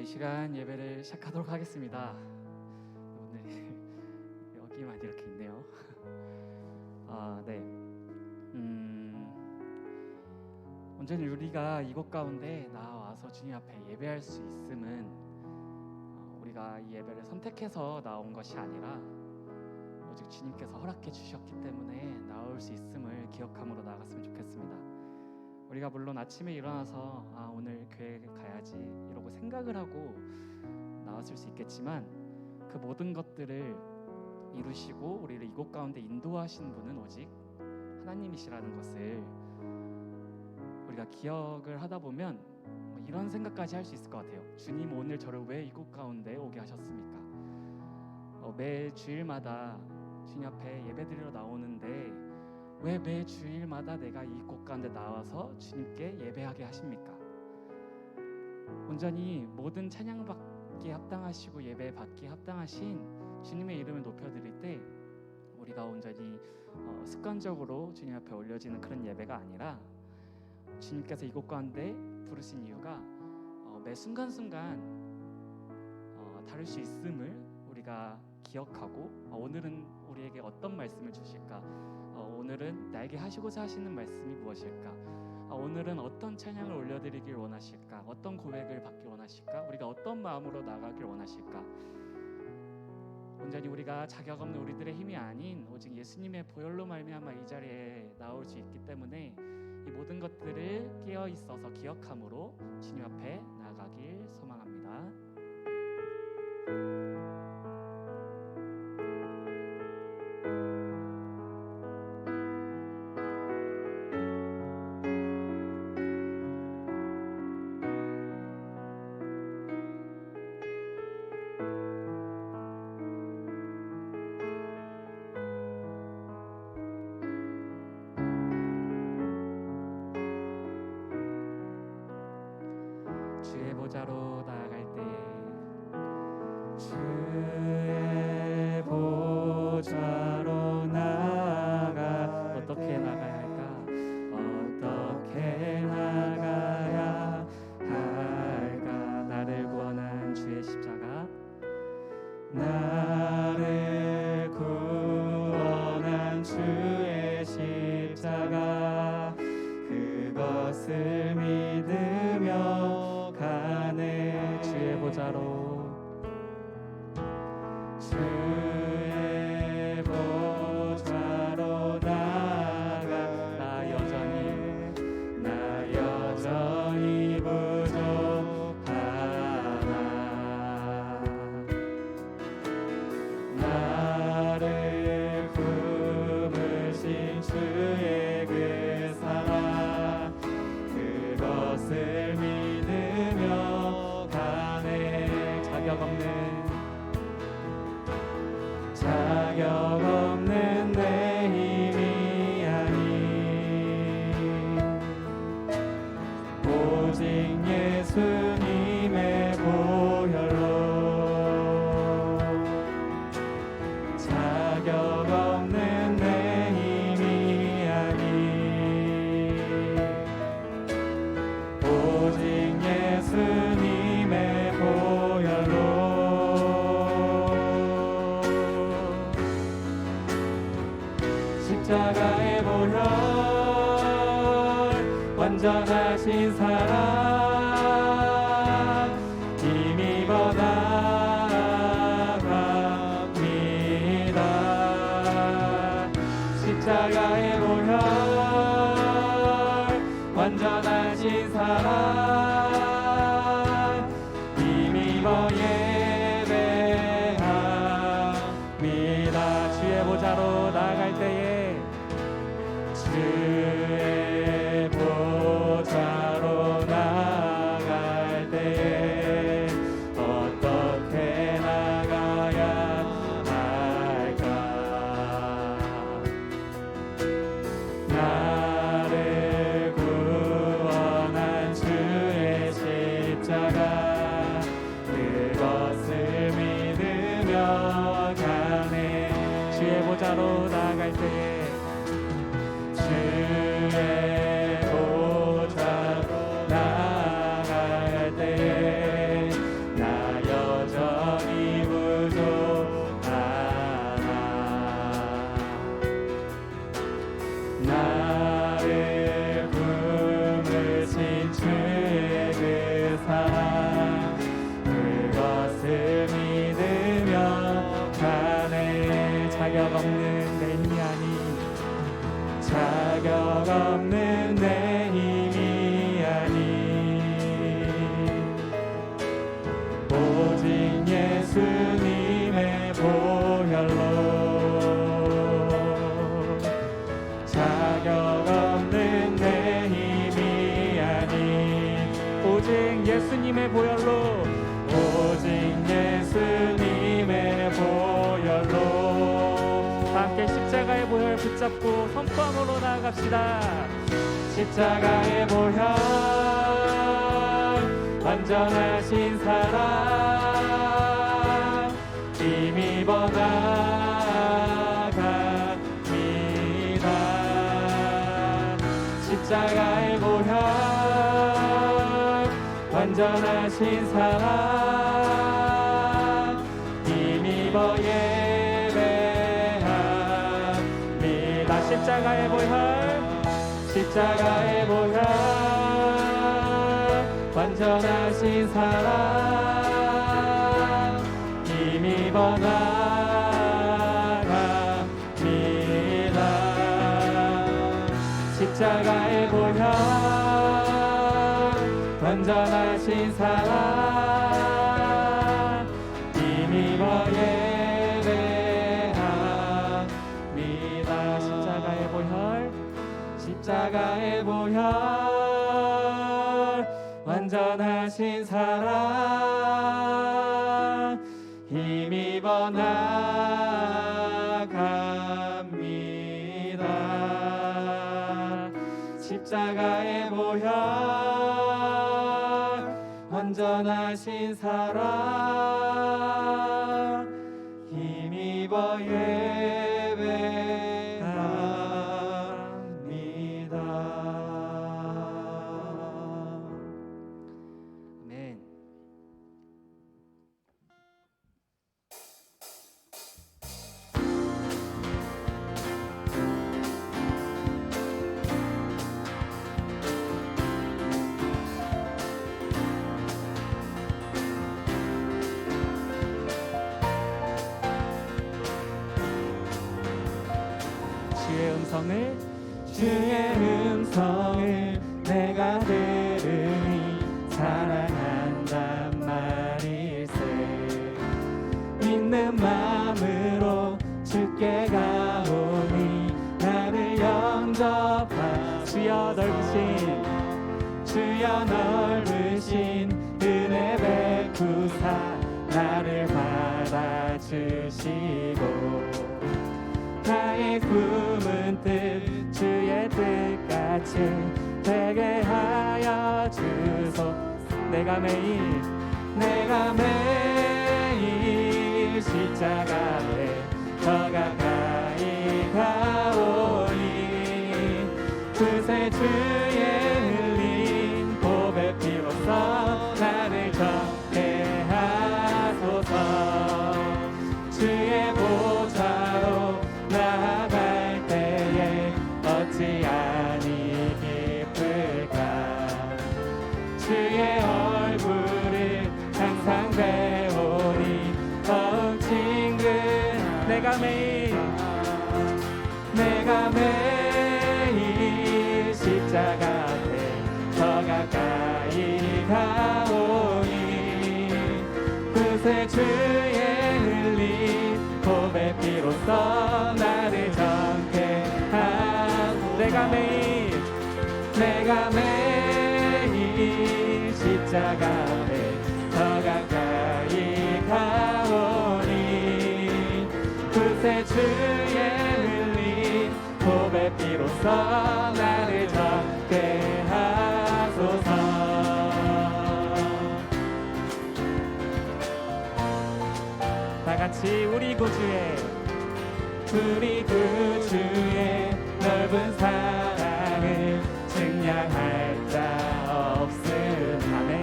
시간 예배를 시작하도록 하겠습니다. 오늘 여기만 이렇게 있네요. 네. 온전히 우리가 이곳 가운데 나와서 주님 앞에 예배할 수 있음은 우리가 이 예배를 선택해서 나온 것이 아니라 오직 주님께서 허락해 주셨기 때문에 나올 수 있음을 기억함으로 나아갔으면 좋겠습니다. 우리가 물론 아침에 일어나서 오늘 교회 가야지 이러고 생각을 하고 나왔을 수 있겠지만 그 모든 것들을 이루시고 우리를 이곳 가운데 인도하신 분은 오직 하나님이시라는 것을 우리가 기억을 하다 보면 이런 생각까지 할 수 있을 것 같아요. 주님, 오늘 저를 왜 이곳 가운데 오게 하셨습니까? 매 주일마다 주님 앞에 예배드리러 나오는데 왜 매 주일마다 내가 이곳 가운데 나와서 주님께 예배하게 하십니까? 온전히 모든 찬양받기에 합당하시고 예배 받기에 합당하신 주님의 이름을 높여드릴 때 우리가 온전히 습관적으로 주님 앞에 올려지는 그런 예배가 아니라 주님께서 이곳 가운데 부르신 이유가 매 순간순간 다를 수 있음을 우리가 기억하고 오늘은 우리에게 어떤 말씀을 주실까? 오늘은 나에게 하시고자 하시는 말씀이 무엇일까? 오늘은 어떤 찬양을 올려드리길 원하실까? 어떤 고백을 받길 원하실까? 우리가 어떤 마음으로 나가길 원하실까? 온전히 우리가 자격 없는 우리들의 힘이 아닌 오직 예수님의 보혈로 말미암아 이 자리에 나올 수 있기 때문에 이 모든 것들을 깨어 있어서 기억함으로 주님 앞에 나가길 소망합니다. 주의 보좌로 나아갈 때에 주의 보좌로 나아가 어떻게 나가야 할까? 어떻게 나가야 할까? 나를 구원한 주의 십자가, 나를 구원한 주의 십자가, 그것을 믿으며 가네. 주의 보좌로, 주의 보좌로 나아가. 나 여전히 부족하나. 나를 품으신 주의 그 사랑, 그것을 믿으며 가네. 자격 없는 내 힘이 아닌 오직 예수님의 보혈로, 자격 없는 내 힘이 아닌 오직 예수님의 보혈로. 십자가의 보혈, 완전하신 사랑 힘입어 나아갑니다. 십자가의 보혈, 완전하신 사랑 힘입어 예배합니다. 주의 보좌로 나아갈 때에, 주의 보좌로 나아갈 때에 어떻게 나가야 할까? 나를 구원한 주의 십자가, 그것을 믿으며 가네. 주의 보좌로 나아갈 때에, 주의 보좌로 나아갈 때에 나 없는 내 힘이 아닌 자격 없는 내 힘이 아닌 오직 예수님의 보혈로 자격 없는 내 힘이 아닌 오직 예수님의 보혈로 오직 예수님의 보혈로 다 함께 십자가의 보혈 붙잡고 선포함으로 나아갑시다. 십자가의 보혈 완전하신 사랑 힘입어 나갑니다. 십자가의 보혈 완전하신 사랑 힘입어 예배합니다. 십자가의 보혈 십자가의 보혈 완전하신 사랑 힘입어 나갑니다. 십자가의 보혈 완전하신 사랑 힘입어 예배합니다. 십자가의 보혈 십자가의 보혈 완전하신 사랑 힘입어 나갑니다. 십자가의 보혈 완전하신 사랑 힘입어 아멘. 주의 음성을 내가 들으니 사랑한단 말일세. 믿는 마음으로 주께 가오니 나를 영접하. 주여 넓으신 은혜 베푸사 나를 받아주시고 나의 꿈은 뜻 주의 뜻같이 되게 하여 주소. 내가 매일 십자가 앞에 더 가까이 가오니 그새 주의 흘린 보배 피로써 나를 정케 하소서. 주의 보좌로 나아갈 때에 어찌 아니 기쁠까. 주의 얼굴을 항상 배우니 더욱 친근. 내가 매일 십자가 앞에 더 가까이 가오니 그새 주의 흘린 보배 피로써 나를 정케 하고. 내가 매일 십자가 앞에 더 가까이 가오니 그새 주의 흘린 보배 피로써 나를 정케 하소서. 다같이 우리 구주의 넓은 사랑을 증량할 자 없음. 아멘.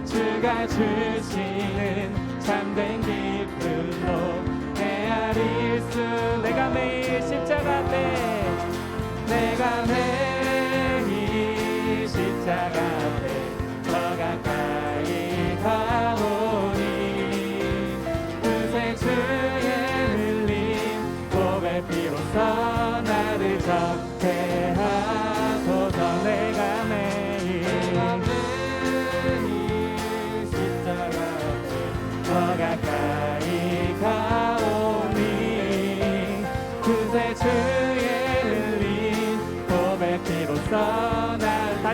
주가 주시는 참된 기쁨로 헤아릴 수. 내가 매일 십자가 앞에 십자가 앞에 더 가까이 가오니 그새 주의 흘린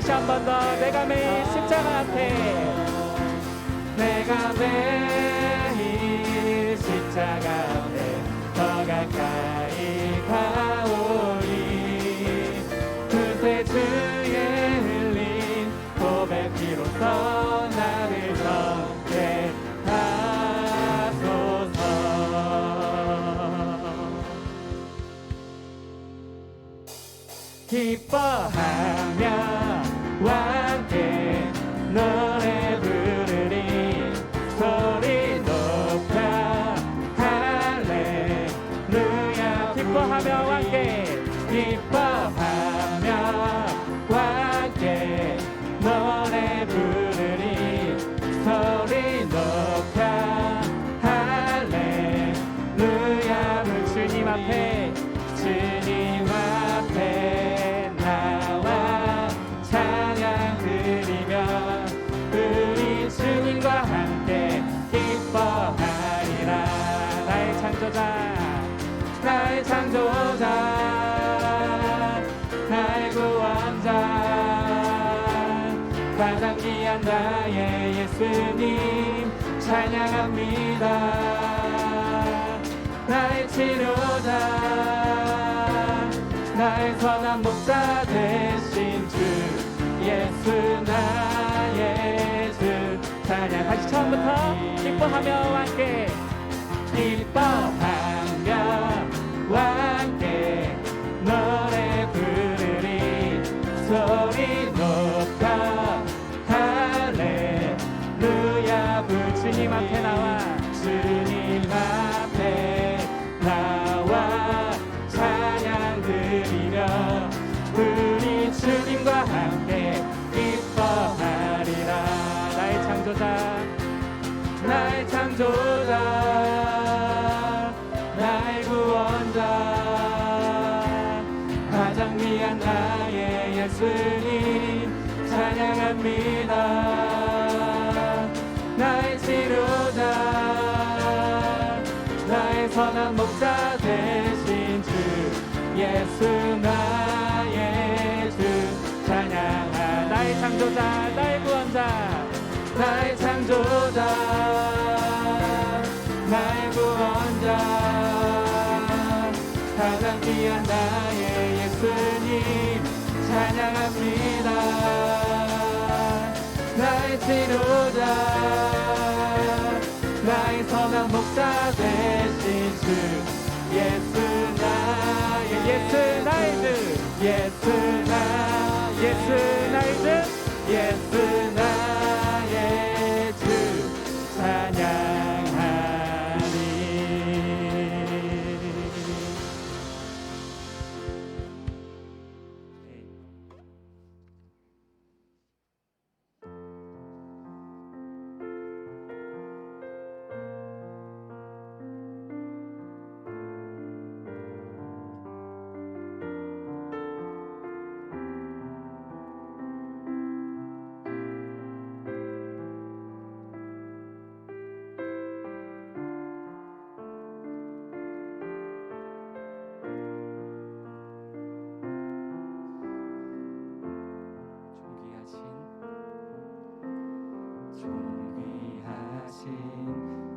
다시 한 번 더 내가 매일 십자가 앞에 내가 매일 십자가 앞에 더 가까이 가오리 그새 주의 흘린 고백 비로소 나를 성회하소서 기뻐하며 함께 노래 부르리 소리 높여 할렐루야 기뻐하며 함께 기뻐하며 함께 노래 부르리 소리 높여 할렐루야 주님 앞에 주님 앞에 나와 찬양 드리며 우리 주님과 함께 기뻐하리라 나의 창조자 나의 창조자 나의 구원자 가장 귀한 나의 예수님 찬양합니다 나의 치료자 나의 선한 목자 되신 주 예수 나의 주 찬양 다시 처음부터 기뻐하며 함께 기뻐하며 함께 노래 부르리 소리 높여 할렐루야 주님 앞에 나와 주님 앞에 나와 찬양 드리며 우리 주님과 함께 기뻐하리라 나의 창조자 나의 창조자 나의 구원자 가장 귀한 나의 예수님 찬양합니다 나의 치료자 나의 선한 목자 되신 주 예수 나의 주 찬양하 나의 창조자 나의 구원자 나의 창조자 나의 구원자 가장 귀한 나의 예수님 찬양합니다 나의 치료자 나의 선한 목자 되신 주 예수 나의 예수 나의 주 예수 나의 주 예수 나의 주 찬양하리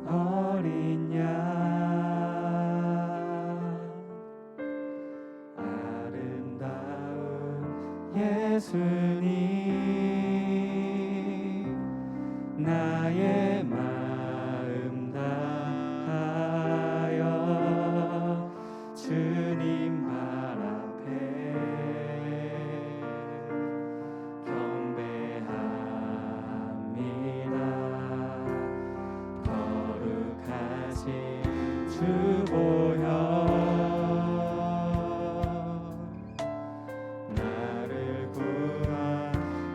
어린 양 아름다운 예수님 나의 마음 다하여 주님 발 앞에 주 보여 나를 구한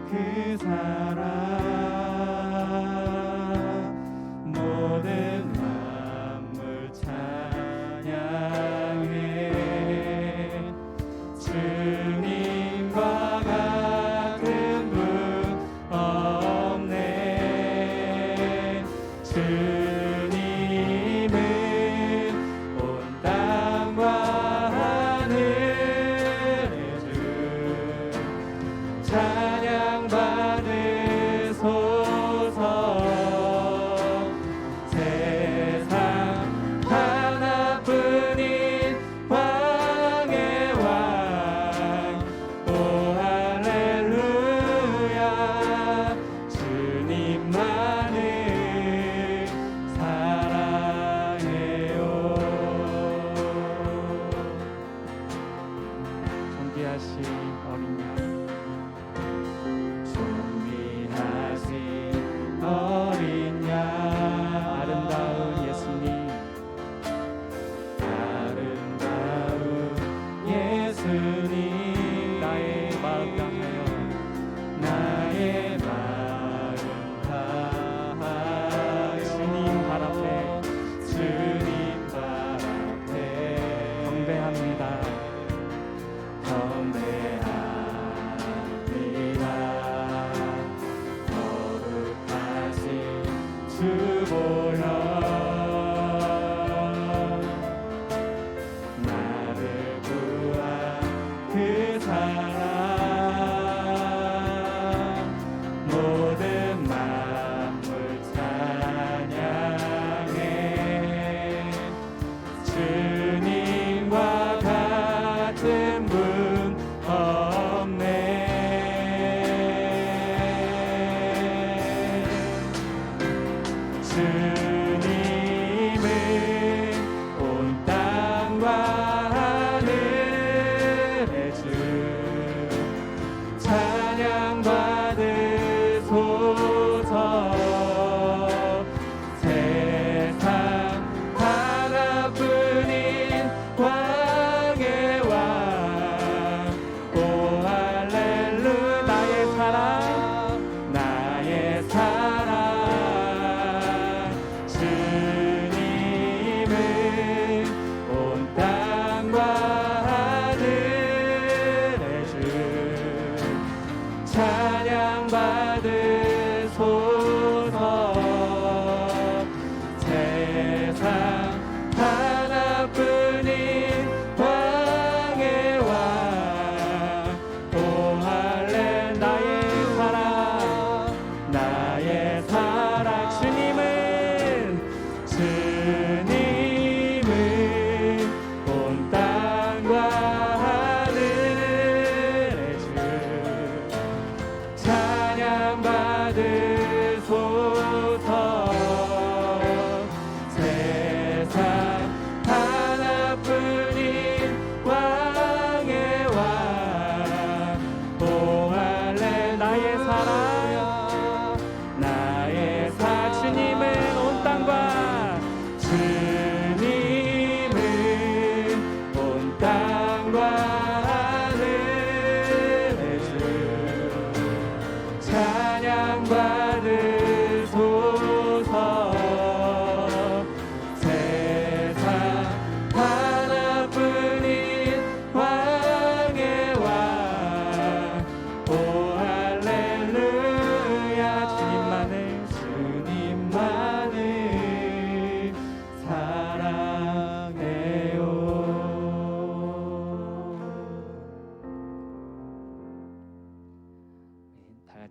그 사랑 모든 만물 찬양해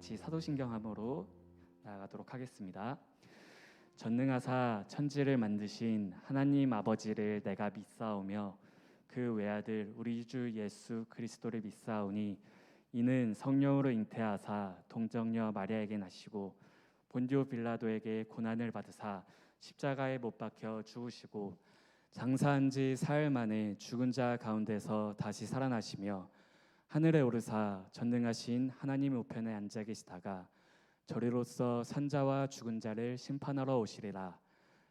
같이 사도신경함으로 나아가도록 하겠습니다. 전능하사 천지를 만드신 하나님 아버지를 내가 믿사오며 그 외아들 우리 주 예수 그리스도를 믿사오니 이는 성령으로 잉태하사 동정녀 마리아에게 나시고 본디오 빌라도에게 고난을 받으사 십자가에 못 박혀 죽으시고 장사한 지 사흘 만에 죽은 자 가운데서 다시 살아나시며 하늘에 오르사 전능하신 하나님 우편에 앉아 계시다가 저리로서 산자와 죽은 자를 심판하러 오시리라.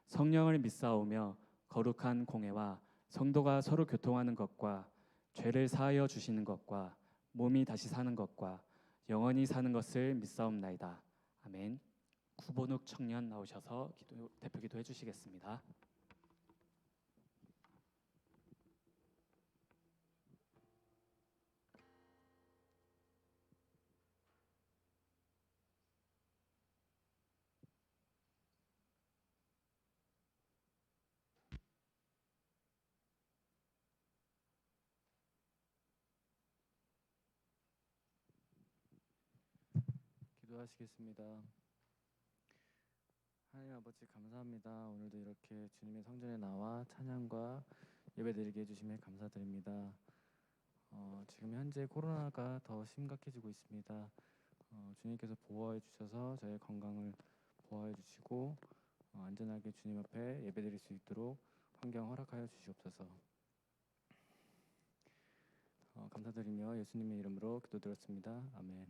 성령을 믿사오며 거룩한 공회와 성도가 서로 교통하는 것과 죄를 사하여 주시는 것과 몸이 다시 사는 것과 영원히 사는 것을 믿사옵나이다. 아멘. 구본욱 청년 나오셔서 대표 기도해 주시겠습니다. 기도하시겠습니다. 하나님 아버지 감사합니다. 오늘도 이렇게 주님의 성전에 나와 찬양과 예배드리게 해주심에 감사드립니다. 지금 현재 코로나가 더 심각해지고 있습니다. 주님께서 보호해 주셔서 저의 건강을 보호해 주시고 안전하게 주님 앞에 예배드릴 수 있도록 환경 허락하여 주시옵소서. 감사드리며 예수님의 이름으로 기도드렸습니다. 아멘.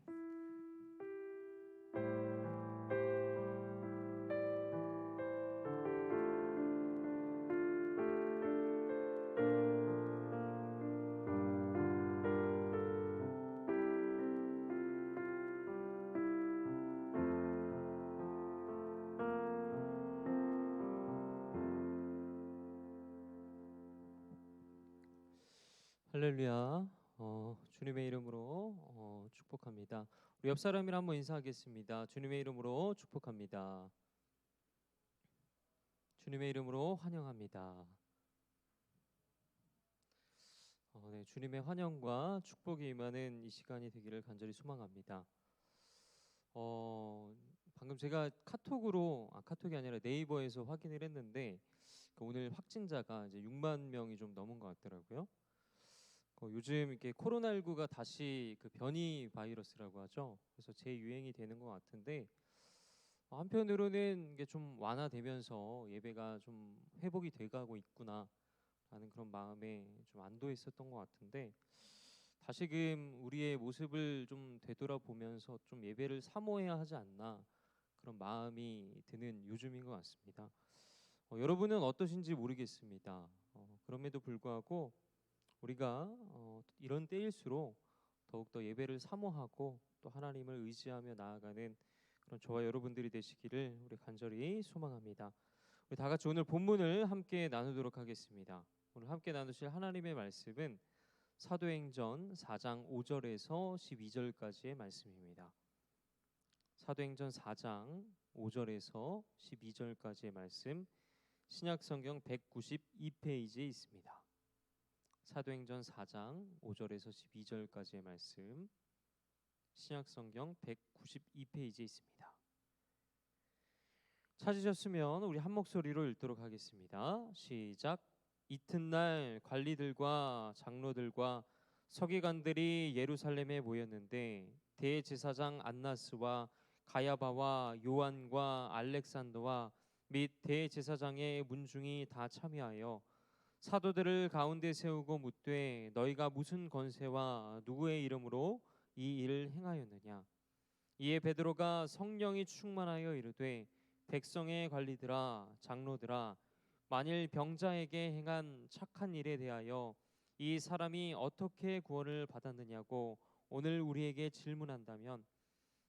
할렐루야. 주님의 이름으로 축복합니다. 우리 옆 사람이랑 한번 인사하겠습니다. 주님의 이름으로 축복합니다. 주님의 이름으로 환영합니다. 네, 주님의 환영과 축복이 임하는 이 시간이 되기를 간절히 소망합니다. 방금 제가 카톡이 아니라 네이버에서 확인을 했는데 오늘 확진자가 이제 6만 명이 좀 넘은 것 같더라고요. 요즘 이렇게 코로나19가 다시 그 변이 바이러스라고 하죠. 그래서 재유행이 되는 것 같은데 한편으로는 이게 좀 완화되면서 예배가 좀 회복이 돼가고 있구나라는 그런 마음에 좀 안도했었던 것 같은데 다시금 우리의 모습을 좀 되돌아보면서 좀 예배를 사모해야 하지 않나 그런 마음이 드는 요즘인 것 같습니다. 여러분은 어떠신지 모르겠습니다. 그럼에도 불구하고 우리가 이런 때일수록 더욱더 예배를 사모하고 또 하나님을 의지하며 나아가는 그런 저와 여러분들이 되시기를 우리 간절히 소망합니다. 우리 다 같이 오늘 본문을 함께 나누도록 하겠습니다. 오늘 함께 나누실 하나님의 말씀은 사도행전 4장 5절에서 12절까지의 말씀입니다. 사도행전 4장 5절에서 12절까지의 말씀 신약성경 192페이지에 있습니다. 사도행전 4장 5절에서 12절까지의 말씀 신약성경 192페이지에 있습니다. 찾으셨으면 우리 한 목소리로 읽도록 하겠습니다. 시작. 이튿날 관리들과 장로들과 서기관들이 예루살렘에 모였는데 대제사장 안나스와 가야바와 요한과 알렉산더와 및 대제사장의 문중이 다 참여하여 사도들을 가운데 세우고 묻되 너희가 무슨 권세와 누구의 이름으로 이 일을 행하였느냐. 이에 베드로가 성령이 충만하여 이르되 백성의 관리들아 장로들아 만일 병자에게 행한 착한 일에 대하여 이 사람이 어떻게 구원을 받았느냐고 오늘 우리에게 질문한다면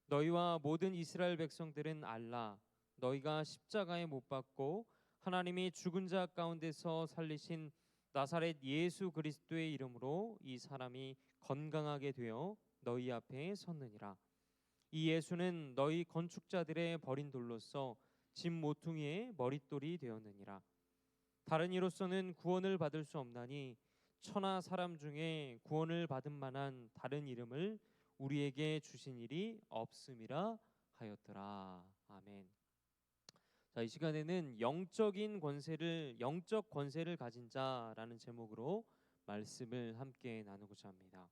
너희와 모든 이스라엘 백성들은 알라. 너희가 십자가에 못 박고 하나님이 죽은 자 가운데서 살리신 나사렛 예수 그리스도의 이름으로 이 사람이 건강하게 되어 너희 앞에 섰느니라. 이 예수는 너희 건축자들의 버린 돌로서 집 모퉁이의 머릿돌이 되었느니라. 다른 이로서는 구원을 받을 수 없나니 천하 사람 중에 구원을 받을 만한 다른 이름을 우리에게 주신 일이 없음이라 하였더라. 아멘. 자, 이 시간에는 영적 권세를 가진 자라는 제목으로 말씀을 함께 나누고자 합니다.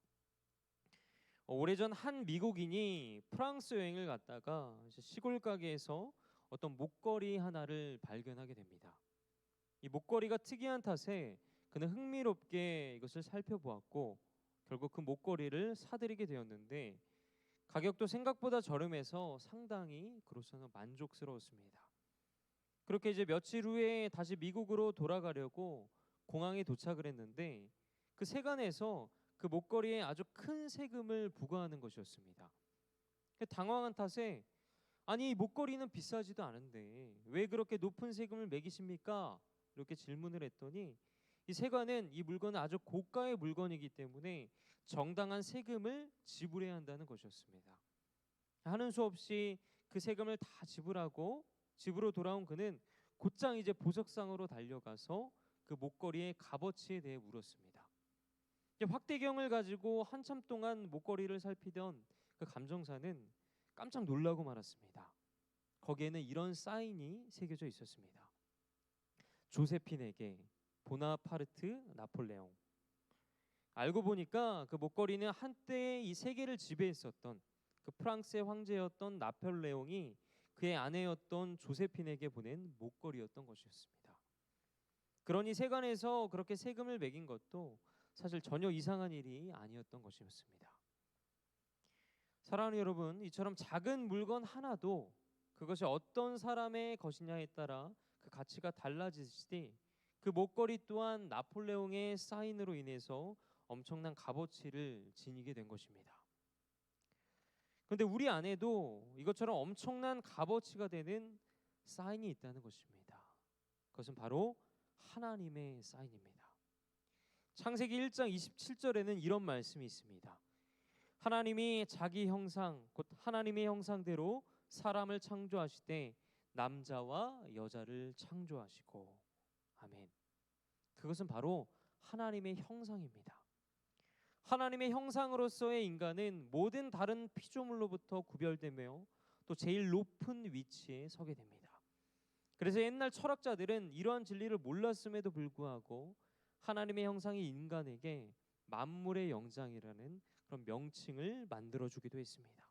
오래전 한 미국인이 프랑스 여행을 갔다가 시골 가게에서 어떤 목걸이 하나를 발견하게 됩니다. 이 목걸이가 특이한 탓에 그는 흥미롭게 이것을 살펴보았고 결국 그 목걸이를 사들이게 되었는데 가격도 생각보다 저렴해서 상당히 그로서는 만족스러웠습니다. 그렇게 이제 며칠 후에 다시 미국으로 돌아가려고 공항에 도착을 했는데 그 세관에서 그 목걸이에 아주 큰 세금을 부과하는 것이었습니다. 당황한 탓에 아니 이 목걸이는 비싸지도 않은데 왜 그렇게 높은 세금을 매기십니까? 이렇게 질문을 했더니 이 세관은 이 물건은 아주 고가의 물건이기 때문에 정당한 세금을 지불해야 한다는 것이었습니다. 하는 수 없이 그 세금을 다 지불하고 집으로 돌아온 그는 곧장 이제 보석상으로 달려가서 그 목걸이의 값어치에 대해 물었습니다. 확대경을 가지고 한참 동안 목걸이를 살피던 그 감정사는 깜짝 놀라고 말았습니다. 거기에는 이런 사인이 새겨져 있었습니다. 조세핀에게 보나파르트 나폴레옹. 알고 보니까 그 목걸이는 한때 이 세계를 지배했었던 그 프랑스의 황제였던 나폴레옹이 그의 아내였던 조세핀에게 보낸 목걸이였던 것이었습니다. 그러니 세관에서 그렇게 세금을 매긴 것도 사실 전혀 이상한 일이 아니었던 것이었습니다. 사랑하는 여러분, 이처럼 작은 물건 하나도 그것이 어떤 사람의 것이냐에 따라 그 가치가 달라지듯이 그 목걸이 또한 나폴레옹의 사인으로 인해서 엄청난 값어치를 지니게 된 것입니다. 그런데 우리 안에도 이것처럼 엄청난 값어치가 되는 사인이 있다는 것입니다. 그것은 바로 하나님의 사인입니다. 창세기 1장 27절에는 이런 말씀이 있습니다. 하나님이 자기 형상 곧 하나님의 형상대로 사람을 창조하시되 남자와 여자를 창조하시고. 아멘. 그것은 바로 하나님의 형상입니다. 하나님의 형상으로서의 인간은 모든 다른 피조물로부터 구별되며 또 제일 높은 위치에 서게 됩니다. 그래서 옛날 철학자들은 이러한 진리를 몰랐음에도 불구하고 하나님의 형상이 인간에게 만물의 영장이라는 그런 명칭을 만들어주기도 했습니다.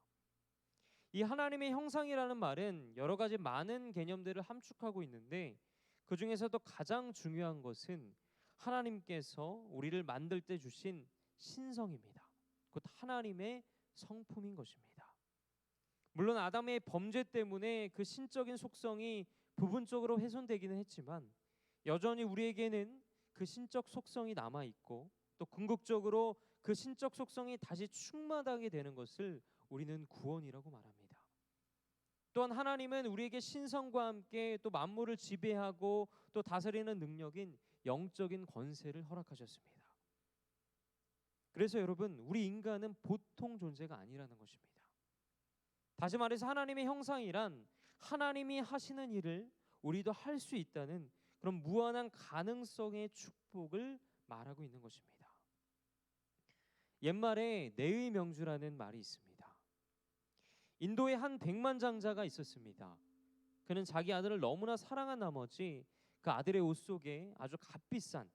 이 하나님의 형상이라는 말은 여러 가지 많은 개념들을 함축하고 있는데 그 중에서도 가장 중요한 것은 하나님께서 우리를 만들 때 주신 신성입니다. 곧 하나님의 성품인 것입니다. 물론 아담의 범죄 때문에 그 신적인 속성이 부분적으로 훼손되기는 했지만 여전히 우리에게는 그 신적 속성이 남아 있고 또 궁극적으로 그 신적 속성이 다시 충만하게 되는 것을 우리는 구원이라고 말합니다. 또한 하나님은 우리에게 신성과 함께 또 만물을 지배하고 또 다스리는 능력인 영적인 권세를 허락하셨습니다. 그래서 여러분, 우리 인간은 보통 존재가 아니라는 것입니다. 다시 말해서 하나님의 형상이란 하나님이 하시는 일을 우리도 할 수 있다는 그런 무한한 가능성의 축복을 말하고 있는 것입니다. 옛말에 내의 명주라는 말이 있습니다. 인도에 한 백만장자가 있었습니다. 그는 자기 아들을 너무나 사랑한 나머지 그 아들의 옷 속에 아주 값비싼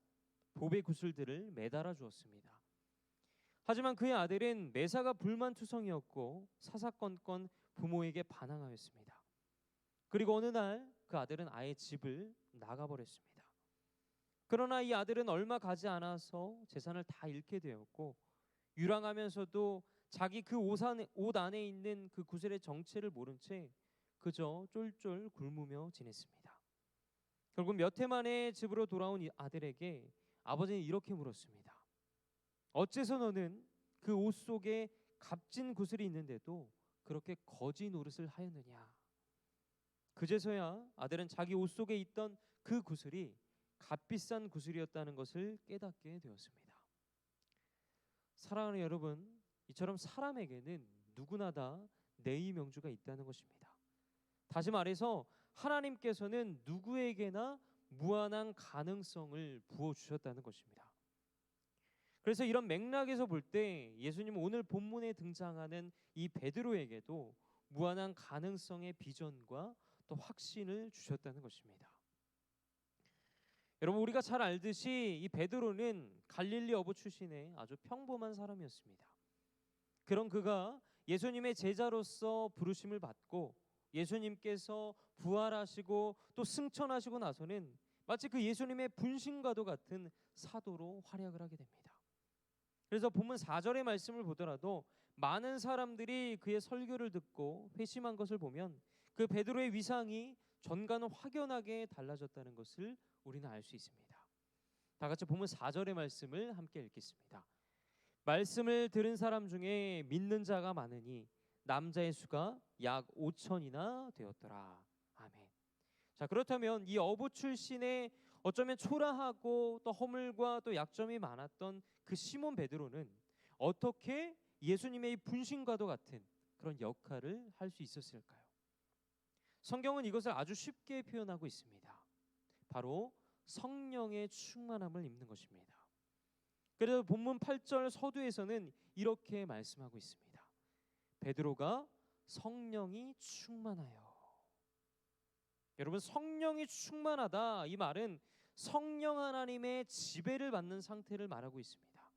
보배 구슬들을 매달아 주었습니다. 하지만 그의 아들은 매사가 불만투성이었고 사사건건 부모에게 반항하였습니다. 그리고 어느 날 그 아들은 아예 집을 나가버렸습니다. 그러나 이 아들은 얼마 가지 않아서 재산을 다 잃게 되었고 유랑하면서도 자기 그 옷 안에 있는 그 구슬의 정체를 모른 채 그저 쫄쫄 굶으며 지냈습니다. 결국 몇 해 만에 집으로 돌아온 이 아들에게 아버지는 이렇게 물었습니다. 어째서 너는 그 옷 속에 값진 구슬이 있는데도 그렇게 거지 노릇을 하였느냐? 그제서야 아들은 자기 옷 속에 있던 그 구슬이 값비싼 구슬이었다는 것을 깨닫게 되었습니다. 사랑하는 여러분, 이처럼 사람에게는 누구나 다 내의 명주가 있다는 것입니다. 다시 말해서 하나님께서는 누구에게나 무한한 가능성을 부어주셨다는 것입니다. 그래서 이런 맥락에서 볼 때 예수님은 오늘 본문에 등장하는 이 베드로에게도 무한한 가능성의 비전과 또 확신을 주셨다는 것입니다. 여러분, 우리가 잘 알듯이 이 베드로는 갈릴리 어부 출신의 아주 평범한 사람이었습니다. 그런 그가 예수님의 제자로서 부르심을 받고 예수님께서 부활하시고 또 승천하시고 나서는 마치 그 예수님의 분신과도 같은 사도로 활약을 하게 됩니다. 그래서 본문 4절의 말씀을 보더라도 많은 사람들이 그의 설교를 듣고 회심한 것을 보면 그 베드로의 위상이 전과는 확연하게 달라졌다는 것을 우리는 알 수 있습니다. 다 같이 본문 4절의 말씀을 함께 읽겠습니다. 말씀을 들은 사람 중에 믿는 자가 많으니 남자의 수가 약 5천이나 되었더라. 아멘. 자, 그렇다면 이 어부 출신의 어쩌면 초라하고 또 허물과 또 약점이 많았던 그 시몬 베드로는 어떻게 예수님의 이 분신과도 같은 그런 역할을 할 수 있었을까요? 성경은 이것을 아주 쉽게 표현하고 있습니다. 바로 성령의 충만함을 입는 것입니다. 그래서 본문 8절 서두에서는 이렇게 말씀하고 있습니다. 베드로가 성령이 충만하여. 여러분, 성령이 충만하다, 이 말은 성령 하나님의 지배를 받는 상태를 말하고 있습니다.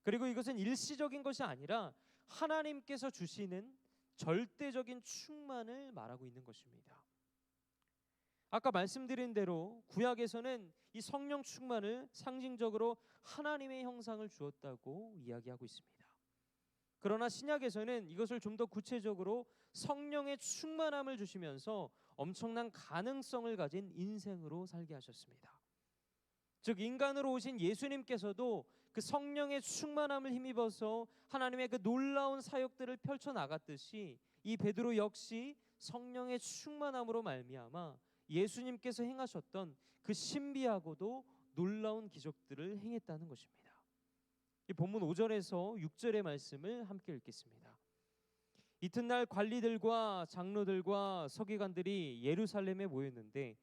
그리고 이것은 일시적인 것이 아니라 하나님께서 주시는 절대적인 충만을 말하고 있는 것입니다. 아까 말씀드린 대로 구약에서는 이 성령 충만을 상징적으로 하나님의 형상을 주었다고 이야기하고 있습니다. 그러나 신약에서는 이것을 좀 더 구체적으로 성령의 충만함을 주시면서 엄청난 가능성을 가진 인생으로 살게 하셨습니다. 즉, 인간으로 오신 예수님께서도 그 성령의 충만함을 힘입어서 하나님의 그 놀라운 사역들을 펼쳐나갔듯이 이 베드로 역시 성령의 충만함으로 말미암아 예수님께서 행하셨던 그 신비하고도 놀라운 기적들을 행했다는 것입니다. 이 본문 5절에서 6절의 말씀을 함께 읽겠습니다. 이튿날 관리들과 장로들과 서기관들이 예루살렘에 모였는데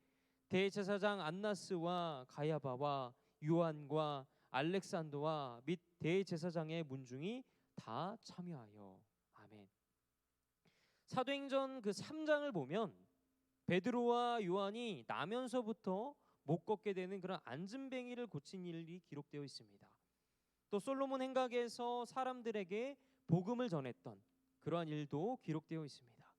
대제사장 안나스와 가야바와 요한과 알렉산더와 및 대제사장의 문중이 다 참여하여. 아멘. 사도행전 그 3장을 보면 베드로와 요한이 나면서부터 못 걷게 되는 그런 앉은뱅이를 고친 일이 기록되어 있습니다. 또 솔로몬 행각에서 사람들에게 복음을 전했던 그러한 일도 기록되어 있습니다.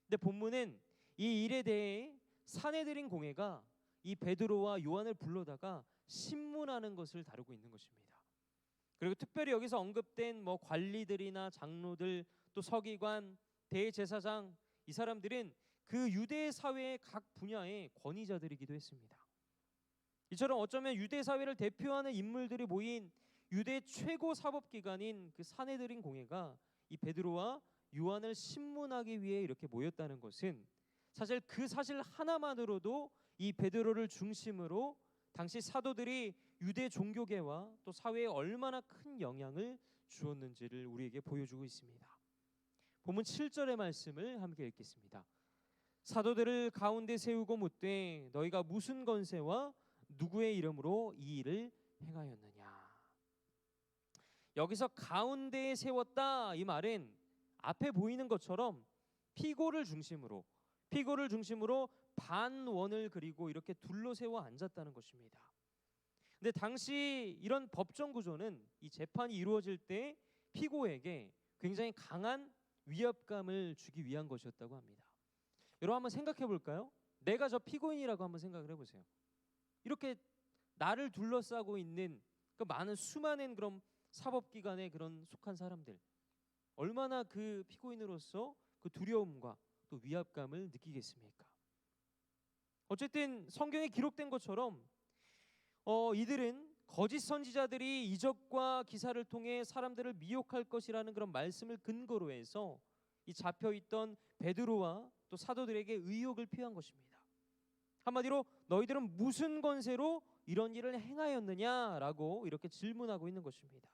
근데 본문은 이 일에 대해 산헤드린 공회가 이 베드로와 요한을 불러다가 신문하는 것을 다루고 있는 것입니다. 그리고 특별히 여기서 언급된 뭐 관리들이나 장로들, 또 서기관, 대제사장, 이 사람들은 그 유대 사회의 각 분야의 권위자들이기도 했습니다. 이처럼 어쩌면 유대 사회를 대표하는 인물들이 모인 유대 최고 사법기관인 그 산헤드린 공회가 이 베드로와 요한을 신문하기 위해 이렇게 모였다는 것은 사실 그 사실 하나만으로도 이 베드로를 중심으로 당시 사도들이 유대 종교계와 또 사회에 얼마나 큰 영향을 주었는지를 우리에게 보여주고 있습니다. 본문 7절의 말씀을 함께 읽겠습니다. 사도들을 가운데 세우고 묻되 너희가 무슨 권세와 누구의 이름으로 이 일을 행하였느냐. 여기서 가운데에 세웠다, 이 말은 앞에 보이는 것처럼 피고를 중심으로 반원을 그리고 이렇게 둘러 세워 앉았다는 것입니다. 근데 당시 이런 법정 구조는 이 재판이 이루어질 때 피고에게 굉장히 강한 위압감을 주기 위한 것이었다고 합니다. 여러분 한번 생각해 볼까요? 내가 저 피고인이라고 한번 생각을 해보세요. 이렇게 나를 둘러싸고 있는 그 많은 수많은 그런 사법기관에 그런 속한 사람들, 얼마나 그 피고인으로서 그 두려움과 또 위압감을 느끼겠습니까? 어쨌든 성경에 기록된 것처럼 이들은 거짓 선지자들이 이적과 기사를 통해 사람들을 미혹할 것이라는 그런 말씀을 근거로 해서 이 잡혀있던 베드로와 또 사도들에게 의혹을 피한 것입니다. 한마디로 너희들은 무슨 권세로 이런 일을 행하였느냐라고 이렇게 질문하고 있는 것입니다.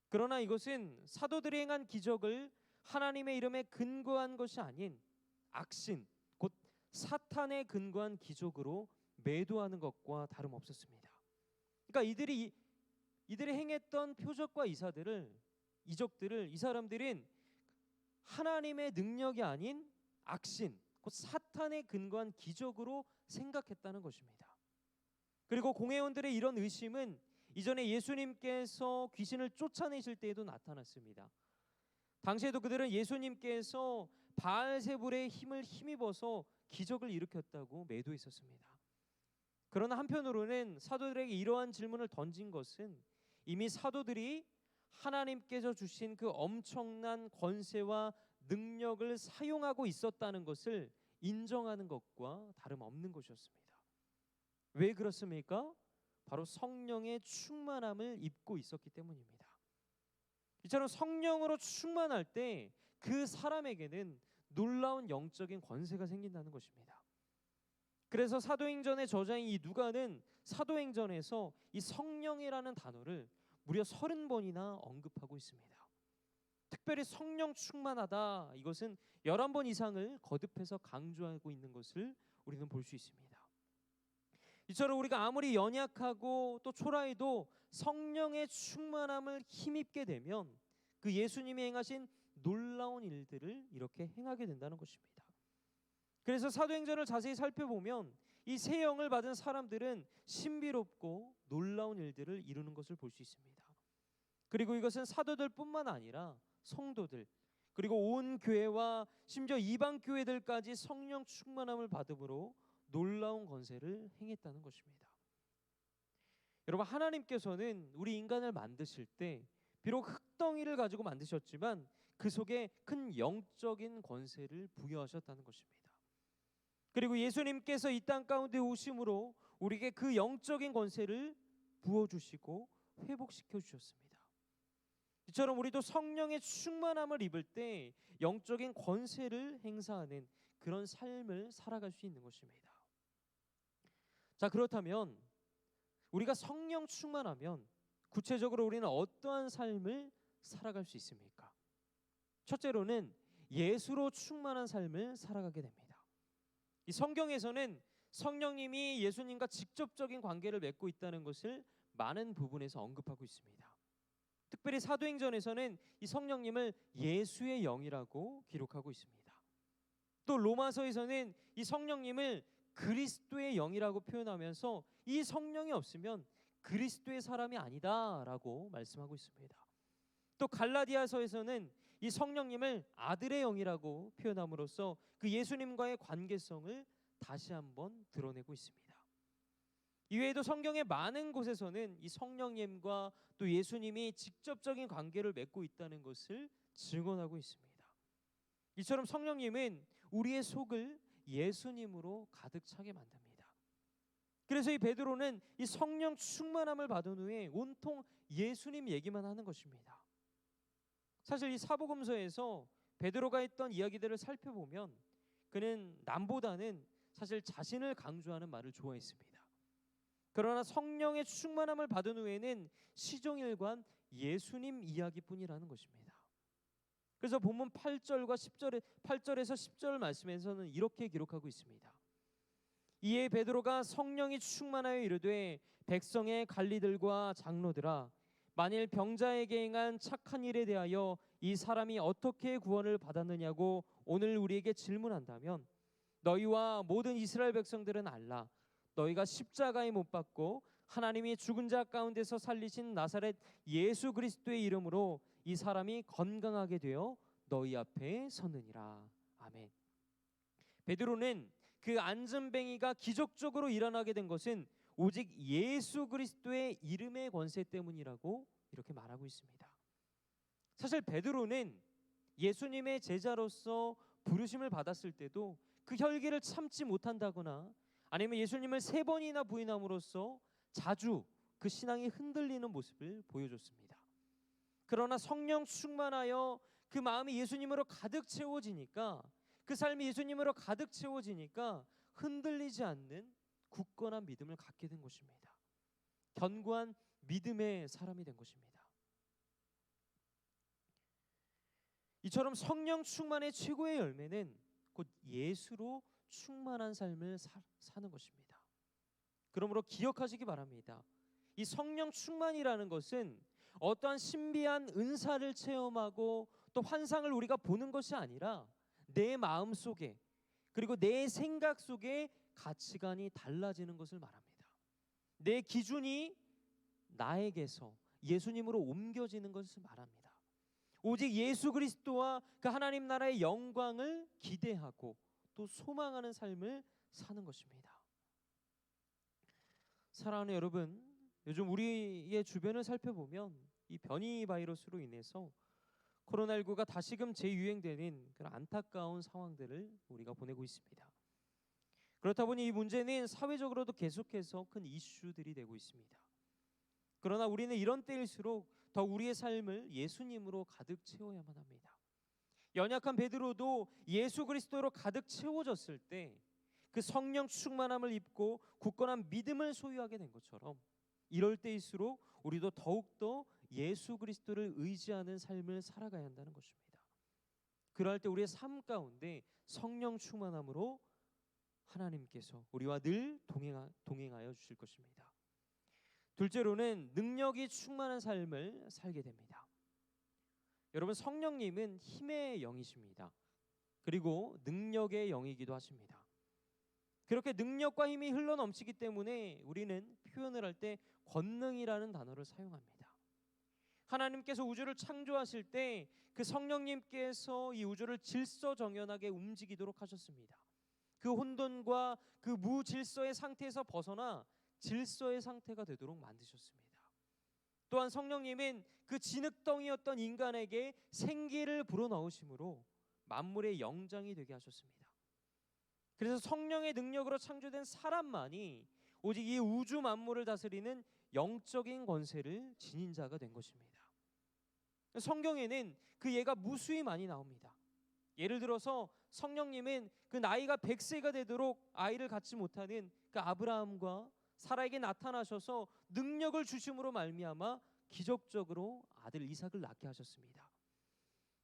그러나 이것은 사도들이 행한 기적을 하나님의 이름에 근거한 것이 아닌 악신, 곧 사탄에 근거한 기적으로 매도하는 것과 다름없었습니다. 그러니까 이들이 이들이 행했던 표적과 이적들을 이 사람들은 하나님의 능력이 아닌 악신, 곧 사탄에 근거한 기적으로 생각했다는 것입니다. 그리고 공회원들의 이런 의심은 이전에 예수님께서 귀신을 쫓아내실 때에도 나타났습니다. 당시에도 그들은 예수님께서 바알세불의 힘을 힘입어서 기적을 일으켰다고 매도했었습니다. 그러나 한편으로는 사도들에게 이러한 질문을 던진 것은 이미 사도들이 하나님께서 주신 그 엄청난 권세와 능력을 사용하고 있었다는 것을 인정하는 것과 다름없는 것이었습니다. 왜 그렇습니까? 바로 성령의 충만함을 입고 있었기 때문입니다. 이처럼 성령으로 충만할 때 그 사람에게는 놀라운 영적인 권세가 생긴다는 것입니다. 그래서 사도행전의 저자인 이 누가는 사도행전에서 이 성령이라는 단어를 무려 30번이나 언급하고 있습니다. 특별히 성령 충만하다, 이것은 11번 이상을 거듭해서 강조하고 있는 것을 우리는 볼 수 있습니다. 이처럼 우리가 아무리 연약하고 또 초라해도 성령의 충만함을 힘입게 되면 그 예수님이 행하신 놀라운 일들을 이렇게 행하게 된다는 것입니다. 그래서 사도행전을 자세히 살펴보면 이 새 영을 받은 사람들은 신비롭고 놀라운 일들을 이루는 것을 볼 수 있습니다. 그리고 이것은 사도들뿐만 아니라 성도들, 그리고 온 교회와 심지어 이방 교회들까지 성령 충만함을 받음으로 놀라운 권세를 행했다는 것입니다. 여러분, 하나님께서는 우리 인간을 만드실 때 비록 흙덩이를 가지고 만드셨지만 그 속에 큰 영적인 권세를 부여하셨다는 것입니다. 그리고 예수님께서 이 땅 가운데 오심으로 우리에게 그 영적인 권세를 부어주시고 회복시켜 주셨습니다. 이처럼 우리도 성령의 충만함을 입을 때 영적인 권세를 행사하는 그런 삶을 살아갈 수 있는 것입니다. 자, 그렇다면 우리가 성령 충만하면 구체적으로 우리는 어떠한 삶을 살아갈 수 있습니까? 첫째로는 예수로 충만한 삶을 살아가게 됩니다. 이 성경에서는 성령님이 예수님과 직접적인 관계를 맺고 있다는 것을 많은 부분에서 언급하고 있습니다. 특별히 사도행전에서는 이 성령님을 예수의 영이라고 기록하고 있습니다. 또 로마서에서는 이 성령님을 그리스도의 영이라고 표현하면서 이 성령이 없으면 그리스도의 사람이 아니다라고 말씀하고 있습니다. 또 갈라디아서에서는 이 성령님을 아들의 영이라고 표현함으로써 그 예수님과의 관계성을 다시 한번 드러내고 있습니다. 이외에도 성경의 많은 곳에서는 이 성령님과 또 예수님이 직접적인 관계를 맺고 있다는 것을 증언하고 있습니다. 이처럼 성령님은 우리의 속을 예수님으로 가득 차게 만듭니다. 그래서 이 베드로는 이 성령 충만함을 받은 후에 온통 예수님 얘기만 하는 것입니다. 사실 이 사복음서에서 베드로가 했던 이야기들을 살펴보면 그는 남보다는 사실 자신을 강조하는 말을 좋아했습니다. 그러나 성령의 충만함을 받은 후에는 시종일관 예수님 이야기뿐이라는 것입니다. 그래서 본문 8절에서 10절 말씀에서는 이렇게 기록하고 있습니다. 이에 베드로가 성령이 충만하여 이르되 백성의 관리들과 장로들아, 만일 병자에게 행한 착한 일에 대하여 이 사람이 어떻게 구원을 받았느냐고 오늘 우리에게 질문한다면 너희와 모든 이스라엘 백성들은 알라. 너희가 십자가에 못 박고 하나님이 죽은 자 가운데서 살리신 나사렛 예수 그리스도의 이름으로 이 사람이 건강하게 되어 너희 앞에 섰느니라. 아멘. 베드로는 그 안전뱅이가 기적적으로 일어나게 된 것은 오직 예수 그리스도의 이름의 권세 때문이라고 이렇게 말하고 있습니다. 사실 베드로는 예수님의 제자로서 부르심을 받았을 때도 그 혈기를 참지 못한다거나 아니면 예수님을 3번이나 부인함으로써 자주 그 신앙이 흔들리는 모습을 보여줬습니다. 그러나 성령 충만하여 그 마음이 예수님으로 가득 채워지니까, 그 삶이 예수님으로 가득 채워지니까 흔들리지 않는 굳건한 믿음을 갖게 된 것입니다. 견고한 믿음의 사람이 된 것입니다. 이처럼 성령 충만의 최고의 열매는 곧 예수로 충만한 삶을 사는 것입니다. 그러므로 기억하시기 바랍니다. 이 성령 충만이라는 것은 어떠한 신비한 은사를 체험하고 또 환상을 우리가 보는 것이 아니라 내 마음 속에 그리고 내 생각 속에 가치관이 달라지는 것을 말합니다. 내 기준이 나에게서 예수님으로 옮겨지는 것을 말합니다. 오직 예수 그리스도와 그 하나님 나라의 영광을 기대하고 또 소망하는 삶을 사는 것입니다. 사랑하는 여러분, 요즘 우리의 주변을 살펴보면 이 변이 바이러스로 인해서 코로나19가 다시금 재유행되는 그런 안타까운 상황들을 우리가 보내고 있습니다. 그렇다 보니 이 문제는 사회적으로도 계속해서 큰 이슈들이 되고 있습니다. 그러나 우리는 이런 때일수록 더 우리의 삶을 예수님으로 가득 채워야만 합니다. 연약한 베드로도 예수 그리스도로 가득 채워졌을 때 그 성령 충만함을 입고 굳건한 믿음을 소유하게 된 것처럼 이럴 때일수록 우리도 더욱더 예수 그리스도를 의지하는 삶을 살아가야 한다는 것입니다. 그럴 때 우리의 삶 가운데 성령 충만함으로 하나님께서 우리와 늘 동행하여 주실 것입니다. 둘째로는 능력이 충만한 삶을 살게 됩니다. 여러분, 성령님은 힘의 영이십니다. 그리고 능력의 영이기도 하십니다. 그렇게 능력과 힘이 흘러넘치기 때문에 우리는 표현을 할 때 권능이라는 단어를 사용합니다. 하나님께서 우주를 창조하실 때 그 성령님께서 이 우주를 질서정연하게 움직이도록 하셨습니다. 그 혼돈과 그 무질서의 상태에서 벗어나 질서의 상태가 되도록 만드셨습니다. 또한 성령님은 그 진흙덩이였던 인간에게 생기를 불어넣으심으로 만물의 영장이 되게 하셨습니다. 그래서 성령의 능력으로 창조된 사람만이 오직 이 우주 만물을 다스리는 영적인 권세를 지닌 자가 된 것입니다. 성경에는 그 예가 무수히 많이 나옵니다. 예를 들어서 성령님은 그 나이가 100세가 되도록 아이를 갖지 못하는 그 아브라함과 사라에게 나타나셔서 능력을 주심으로 말미암아 기적적으로 아들 이삭을 낳게 하셨습니다.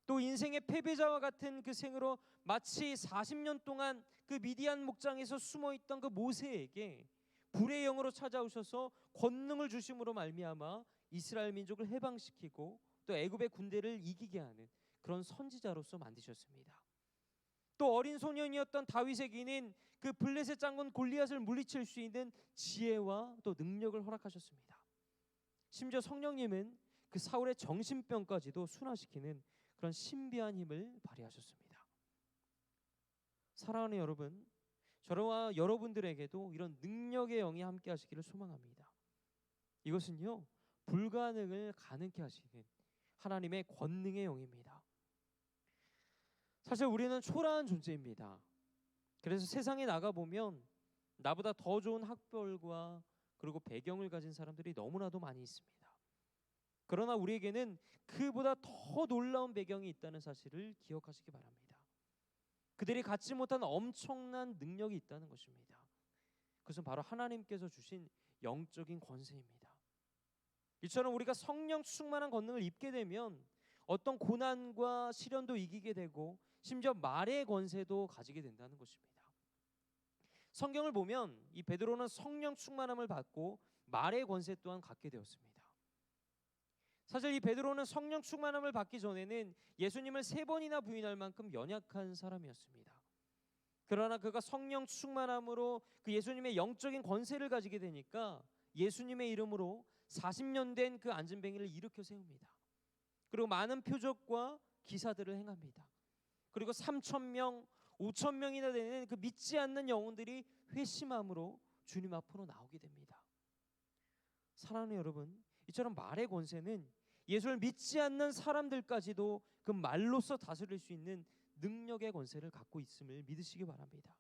또 인생의 패배자와 같은 그 생으로 마치 40년 동안 그 미디안 목장에서 숨어있던 그 모세에게 불의 영으로 찾아오셔서 권능을 주심으로 말미암아 이스라엘 민족을 해방시키고 또 애굽의 군대를 이기게 하는 그런 선지자로서 만드셨습니다. 또 어린 소년이었던 다윗에게는 그 블레셋 장군 골리앗을 물리칠 수 있는 지혜와 또 능력을 허락하셨습니다. 심지어 성령님은 그 사울의 정신병까지도 순화시키는 그런 신비한 힘을 발휘하셨습니다. 사랑하는 여러분, 저와 여러분들에게도 이런 능력의 영이 함께 하시기를 소망합니다. 이것은요, 불가능을 가능케 하시는 하나님의 권능의 영입니다. 사실 우리는 초라한 존재입니다. 그래서 세상에 나가보면 나보다 더 좋은 학벌과 그리고 배경을 가진 사람들이 너무나도 많이 있습니다. 그러나 우리에게는 그보다 더 놀라운 배경이 있다는 사실을 기억하시기 바랍니다. 그들이 갖지 못한 엄청난 능력이 있다는 것입니다. 그것은 바로 하나님께서 주신 영적인 권세입니다. 이처럼 우리가 성령 충만한 권능을 입게 되면 어떤 고난과 시련도 이기게 되고 심지어 말의 권세도 가지게 된다는 것입니다. 성경을 보면 이 베드로는 성령 충만함을 받고 말의 권세 또한 갖게 되었습니다. 사실 이 베드로는 성령 충만함을 받기 전에는 예수님을 3번이나 부인할 만큼 연약한 사람이었습니다. 그러나 그가 성령 충만함으로 그 예수님의 영적인 권세를 가지게 되니까 예수님의 이름으로 40년 된 그 안진뱅이를 일으켜 세웁니다. 그리고 많은 표적과 기사들을 행합니다. 그리고 3,000명, 5,000명이나 되는 그 믿지 않는 영혼들이 회심함으로 주님 앞으로 나오게 됩니다. 사랑하는 여러분, 이처럼 말의 권세는 예수를 믿지 않는 사람들까지도 그 말로써 다스릴 수 있는 능력의 권세를 갖고 있음을 믿으시기 바랍니다.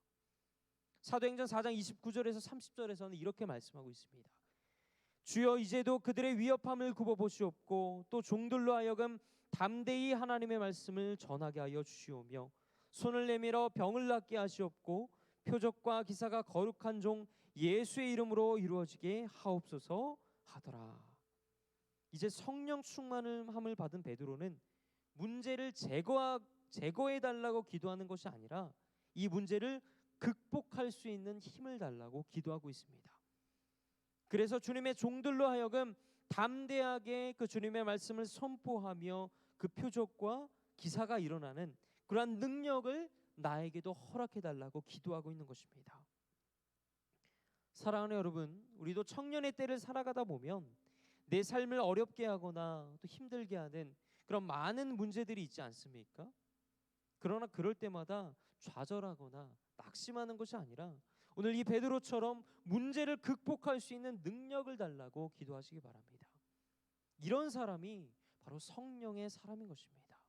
사도행전 4장 29절에서 30절에서는 이렇게 말씀하고 있습니다. 주여 이제도 그들의 위협함을 굽어보시옵고 또 종들로 하여금 담대히 하나님의 말씀을 전하게 하여 주시오며 손을 내밀어 병을 낫게 하시옵고 표적과 기사가 거룩한 종 예수의 이름으로 이루어지게 하옵소서 하더라. 이제 성령 충만함을 받은 베드로는 문제를 제거해 달라고 기도하는 것이 아니라 이 문제를 극복할 수 있는 힘을 달라고 기도하고 있습니다. 그래서 주님의 종들로 하여금 담대하게 그 주님의 말씀을 선포하며 그 표적과 기사가 일어나는 그러한 능력을 나에게도 허락해 달라고 기도하고 있는 것입니다. 사랑하는 여러분, 우리도 청년의 때를 살아가다 보면 내 삶을 어렵게 하거나 또 힘들게 하는 그런 많은 문제들이 있지 않습니까? 그러나 그럴 때마다 좌절하거나 낙심하는 것이 아니라 오늘 이 베드로처럼 문제를 극복할 수 있는 능력을 달라고 기도하시기 바랍니다. 이런 사람이 바로 성령의 사람인 것입니다.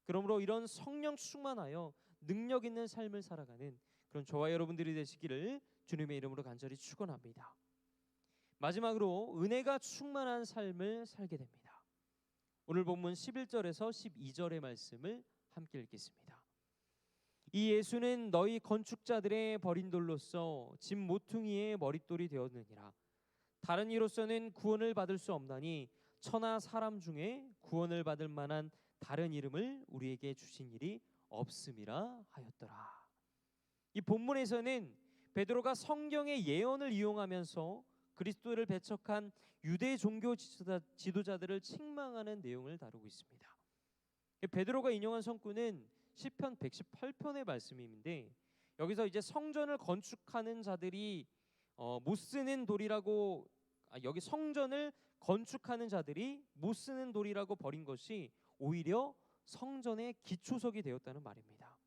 그러므로 이런 성령 충만하여 능력 있는 삶을 살아가는 그런 저와 여러분들이 되시기를 주님의 이름으로 간절히 축원합니다. 마지막으로 은혜가 충만한 삶을 살게 됩니다. 오늘 본문 11절에서 12절의 말씀을 함께 읽겠습니다. 이 예수는 너희 건축자들의 버린 돌로서 집 모퉁이의 머릿돌이 되었느니라. 다른 이로서는 구원을 받을 수 없나니 천하 사람 중에 구원을 받을 만한 다른 이름을 우리에게 주신 일이 없음이라 하였더라. 이 본문에서는 베드로가 성경의 예언을 이용하면서 그리스도를 배척한 유대 종교 지도자들을 책망하는 내용을 다루고 있습니다. 베드로가 인용한 성구는 시편 118편의 말씀인데 여기서 이제 성전을 건축하는 자들이 못 쓰는 돌이라고 여기 성전을 건축하는 자들이 못 쓰는 돌이라고 버린 것이 오히려 성전의 기초석이 되었다는 말입니다.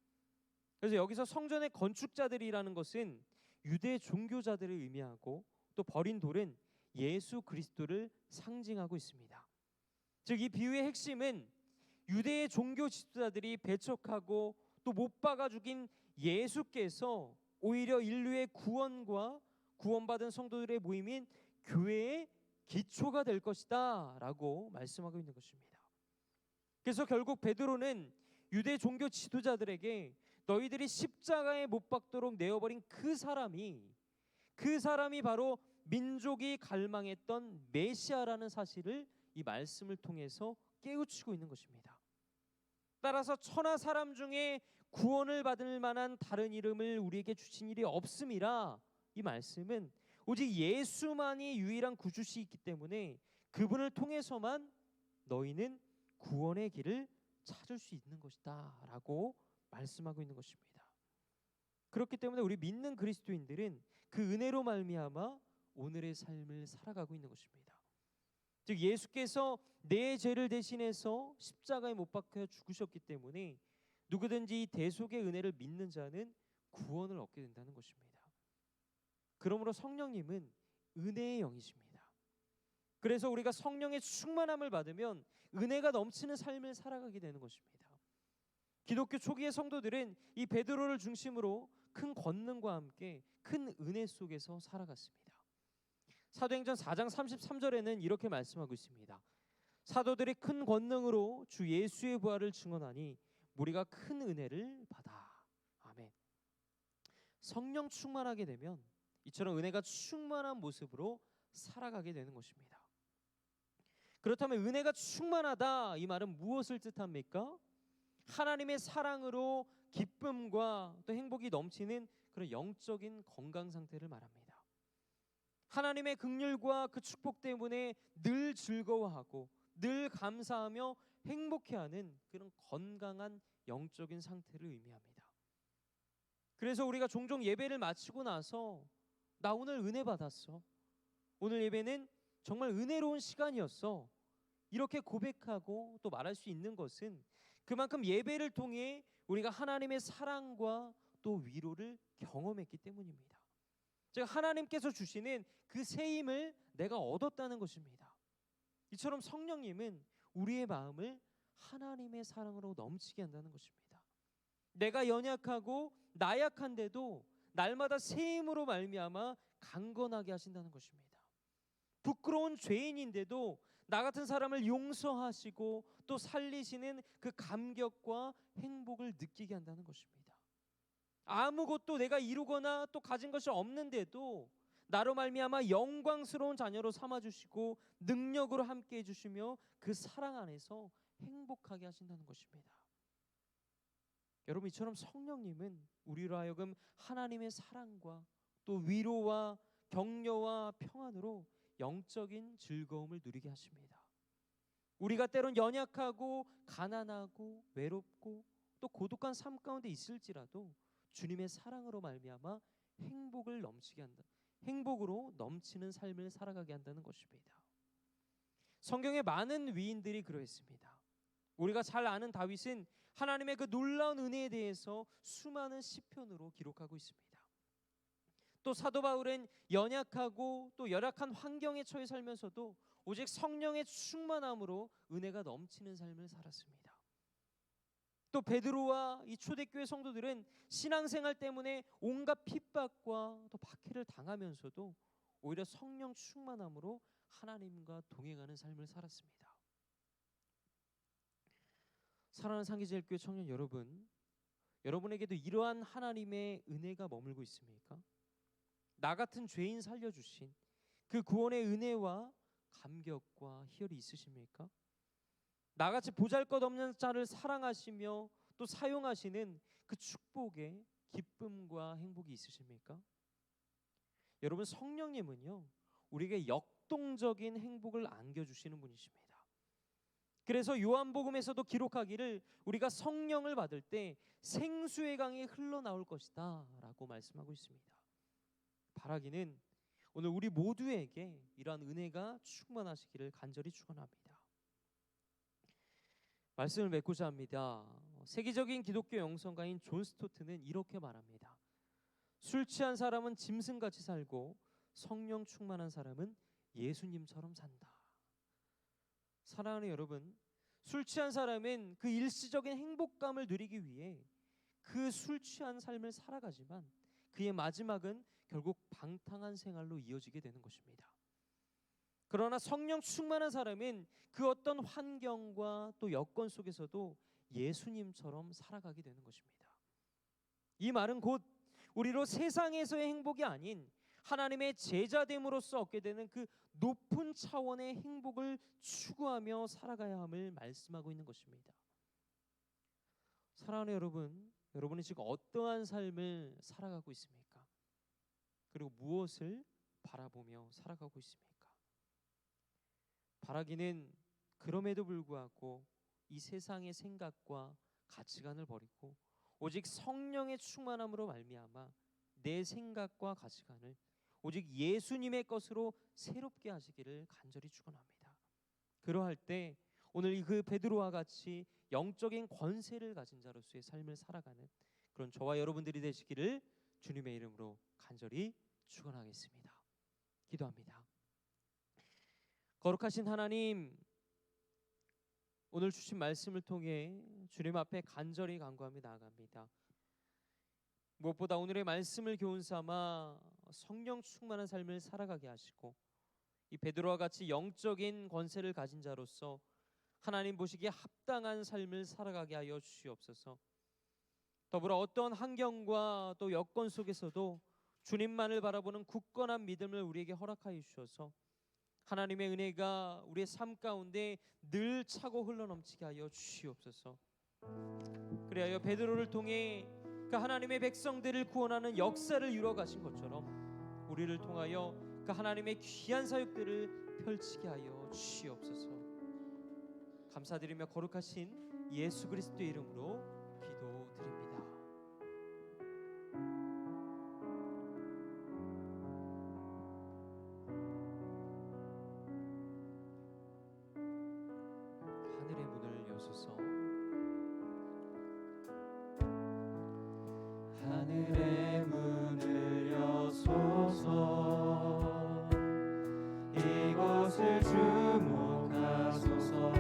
그래서 여기서 성전의 건축자들이라는 것은 유대 종교자들을 의미하고 또 버린 돌은 예수 그리스도를 상징하고 있습니다. 즉 이 비유의 핵심은 유대의 종교 지도자들이 배척하고 또 못 박아 죽인 예수께서 오히려 인류의 구원과 구원받은 성도들의 모임인 교회의 기초가 될 것이다 라고 말씀하고 있는 것입니다. 그래서 결국 베드로는 유대 종교 지도자들에게 너희들이 십자가에 못 박도록 내어버린 그 사람이 바로 민족이 갈망했던 메시아라는 사실을 이 말씀을 통해서 깨우치고 있는 것입니다. 따라서 천하 사람 중에 구원을 받을 만한 다른 이름을 우리에게 주신 일이 없음이라 이 말씀은 오직 예수만이 유일한 구주시기 때문에 그분을 통해서만 너희는 구원의 길을 찾을 수 있는 것이다 라고 말씀하고 있는 것입니다. 그렇기 때문에 우리 믿는 그리스도인들은 그 은혜로 말미암아 오늘의 삶을 살아가고 있는 것입니다. 즉 예수께서 내 죄를 대신해서 십자가에 못 박혀 죽으셨기 때문에 누구든지 이 대속의 은혜를 믿는 자는 구원을 얻게 된다는 것입니다. 그러므로 성령님은 은혜의 영이십니다. 그래서 우리가 성령의 충만함을 받으면 은혜가 넘치는 삶을 살아가게 되는 것입니다. 기독교 초기의 성도들은 이 베드로를 중심으로 큰 권능과 함께 큰 은혜 속에서 살아갔습니다. 사도행전 4장 33절에는 이렇게 말씀하고 있습니다. 사도들이 큰 권능으로 주 예수의 부활을 증언하니 우리가 큰 은혜를 받아. 아멘. 성령 충만하게 되면 이처럼 은혜가 충만한 모습으로 살아가게 되는 것입니다. 그렇다면 은혜가 충만하다 이 말은 무엇을 뜻합니까? 하나님의 사랑으로 기쁨과 또 행복이 넘치는 그런 영적인 건강 상태를 말합니다. 하나님의 긍휼과 그 축복 때문에 늘 즐거워하고 늘 감사하며 행복해하는 그런 건강한 영적인 상태를 의미합니다. 그래서 우리가 종종 예배를 마치고 나서 나 오늘 은혜 받았어. 오늘 예배는 정말 은혜로운 시간이었어. 이렇게 고백하고 또 말할 수 있는 것은 그만큼 예배를 통해 우리가 하나님의 사랑과 또 위로를 경험했기 때문입니다. 즉 하나님께서 주시는 그 새 힘을 내가 얻었다는 것입니다. 이처럼 성령님은 우리의 마음을 하나님의 사랑으로 넘치게 한다는 것입니다. 내가 연약하고 나약한데도 날마다 새 힘으로 말미암아 강건하게 하신다는 것입니다. 부끄러운 죄인인데도 나 같은 사람을 용서하시고 또 살리시는 그 감격과 행복을 느끼게 한다는 것입니다. 아무것도 내가 이루거나 또 가진 것이 없는데도 나로 말미암아 영광스러운 자녀로 삼아주시고 능력으로 함께 해주시며 그 사랑 안에서 행복하게 하신다는 것입니다. 여러분 이처럼 성령님은 우리로 하여금 하나님의 사랑과 또 위로와 격려와 평안으로 영적인 즐거움을 누리게 하십니다. 우리가 때론 연약하고 가난하고 외롭고 또 고독한 삶 가운데 있을지라도 주님의 사랑으로 말미암아 행복을 넘치게 한다. 행복으로 넘치는 삶을 살아가게 한다는 것입니다. 성경의 많은 위인들이 그러했습니다. 우리가 잘 아는 다윗은 하나님의 그 놀라운 은혜에 대해서 수많은 시편으로 기록하고 있습니다. 또 사도 바울은 연약하고 또 열악한 환경에 처해 살면서도 오직 성령의 충만함으로 은혜가 넘치는 삶을 살았습니다. 또 베드로와 이 초대교회 성도들은 신앙생활 때문에 온갖 핍박과 또 박해를 당하면서도 오히려 성령 충만함으로 하나님과 동행하는 삶을 살았습니다. 사랑하는 상기제일교회 청년 여러분, 여러분에게도 이러한 하나님의 은혜가 머물고 있습니까? 나 같은 죄인 살려주신 그 구원의 은혜와 감격과 희열이 있으십니까? 나같이 보잘것없는 자를 사랑하시며 또 사용하시는 그 축복의 기쁨과 행복이 있으십니까? 여러분, 성령님은요, 우리에게 역동적인 행복을 안겨주시는 분이십니다. 그래서 요한복음에서도 기록하기를 우리가 성령을 받을 때 생수의 강이 흘러나올 것이다 라고 말씀하고 있습니다. 바라기는 오늘 우리 모두에게 이러한 은혜가 충만하시기를 간절히 축원합니다. 말씀을 맺고자 합니다. 세계적인 기독교 영성가인 존 스토트는 이렇게 말합니다. 술 취한 사람은 짐승같이 살고 성령 충만한 사람은 예수님처럼 산다. 사랑하는 여러분, 술 취한 사람은 그 일시적인 행복감을 누리기 위해 그 술 취한 삶을 살아가지만 그의 마지막은 결국 방탕한 생활로 이어지게 되는 것입니다. 그러나 성령 충만한 사람은 그 어떤 환경과 또 여건 속에서도 예수님처럼 살아가게 되는 것입니다. 이 말은 곧 우리로 세상에서의 행복이 아닌 하나님의 제자됨으로써 얻게 되는 그 높은 차원의 행복을 추구하며 살아가야 함을 말씀하고 있는 것입니다. 사랑하는 여러분, 여러분이 지금 어떠한 삶을 살아가고 있습니까? 그리고 무엇을 바라보며 살아가고 있습니까? 바라기는 그럼에도 불구하고 이 세상의 생각과 가치관을 버리고 오직 성령의 충만함으로 말미암아 내 생각과 가치관을 오직 예수님의 것으로 새롭게 하시기를 간절히 축원합니다. 그러할 때 오늘 그 베드로와 같이 영적인 권세를 가진 자로서의 삶을 살아가는 그런 저와 여러분들이 되시기를 주님의 이름으로 간절히 축원하겠습니다. 기도합니다. 거룩하신 하나님, 오늘 주신 말씀을 통해 주님 앞에 간절히 간구하며 나아갑니다. 무엇보다 오늘의 말씀을 교훈 삼아 성령 충만한 삶을 살아가게 하시고 이 베드로와 같이 영적인 권세를 가진 자로서 하나님 보시기에 합당한 삶을 살아가게 하여 주시옵소서. 더불어 어떤 환경과 또 여건 속에서도 주님만을 바라보는 굳건한 믿음을 우리에게 허락하여 주셔서 하나님의 은혜가 우리의 삶 가운데 늘 차고 흘러넘치게 하여 주시옵소서. 그리하여 베드로를 통해 그 하나님의 백성들을 구원하는 역사를 이루어 가신 것처럼 우리를 통하여 그 하나님의 귀한 사역들을 펼치게 하여 주시옵소서. 감사드리며 거룩하신 예수 그리스도의 이름으로 기도드립니다. 하늘의 문을 여소서. 하늘의 문을 여소서. 이곳을 주목하소서.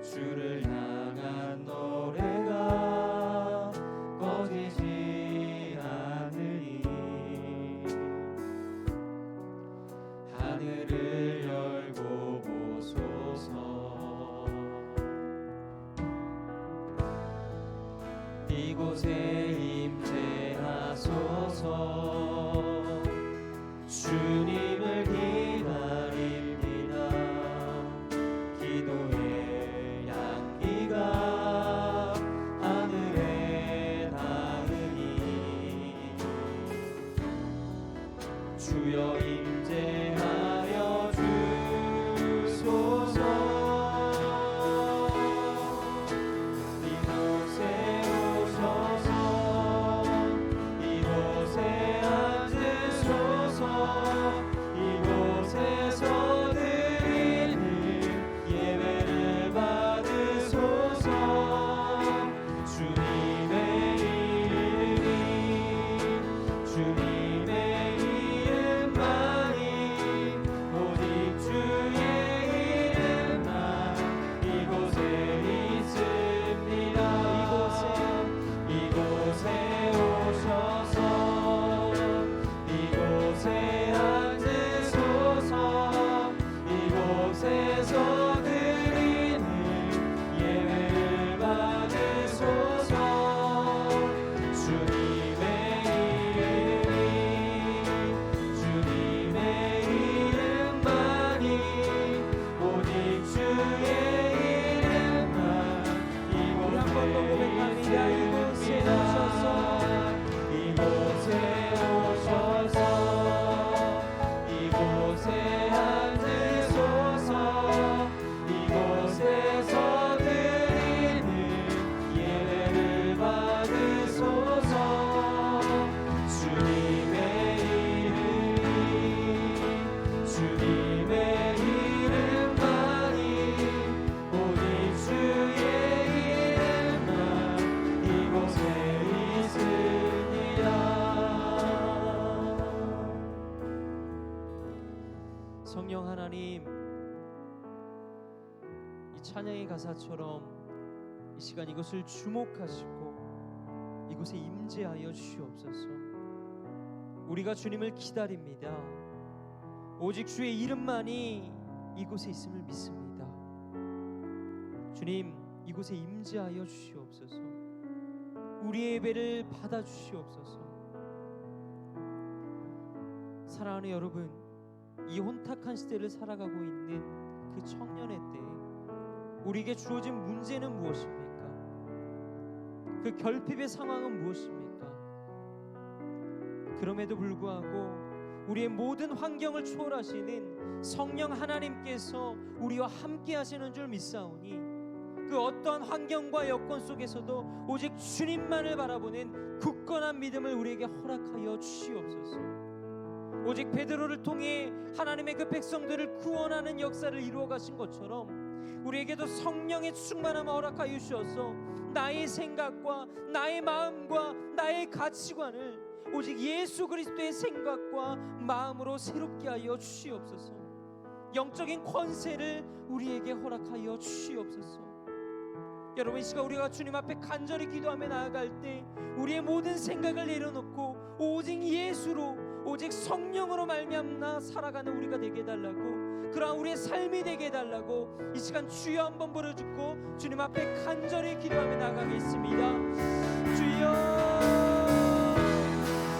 주를 향한 노래가 꺼지지 않으니 하늘을 열고 보소서. 이곳에 임재하소서. 주님을 기다립니다. 기도의 향기가 하늘에 닿으니 주 하나님, 이 찬양의 가사처럼 이 시간 이것을 주목하시고 이곳에 임재하여 주시옵소서. 우리가 주님을 기다립니다. 오직 주의 이름만이 이곳에 있음을 믿습니다. 주님, 이곳에 임재하여 주시옵소서. 우리의 예배를 받아 주시옵소서. 사랑하는 여러분, 이 혼탁한 시대를 살아가고 있는 그 청년의 때 우리에게 주어진 문제는 무엇입니까? 그 결핍의 상황은 무엇입니까? 그럼에도 불구하고 우리의 모든 환경을 초월하시는 성령 하나님께서 우리와 함께 하시는 줄 믿사오니 그 어떠한 환경과 여건 속에서도 오직 주님만을 바라보는 굳건한 믿음을 우리에게 허락하여 주시옵소서. 오직 베드로를 통해 하나님의 그 백성들을 구원하는 역사를 이루어 가신 것처럼 우리에게도 성령의 충만함을 허락하여 주셔서 나의 생각과 나의 마음과 나의 가치관을 오직 예수 그리스도의 생각과 마음으로 새롭게 하여 주시옵소서. 영적인 권세를 우리에게 허락하여 주시옵소서. 여러분, 이 시간 우리가 주님 앞에 간절히 기도하며 나아갈 때 우리의 모든 생각을 내려놓고 오직 예수로, 오직 성령으로 말미암아 살아가는 우리가 되게 해달라고, 그러한 우리의 삶이 되게 해달라고 이 시간 주여 한번 부르짖고 주님 앞에 간절히 기도하며 나아가겠습니다. 주여,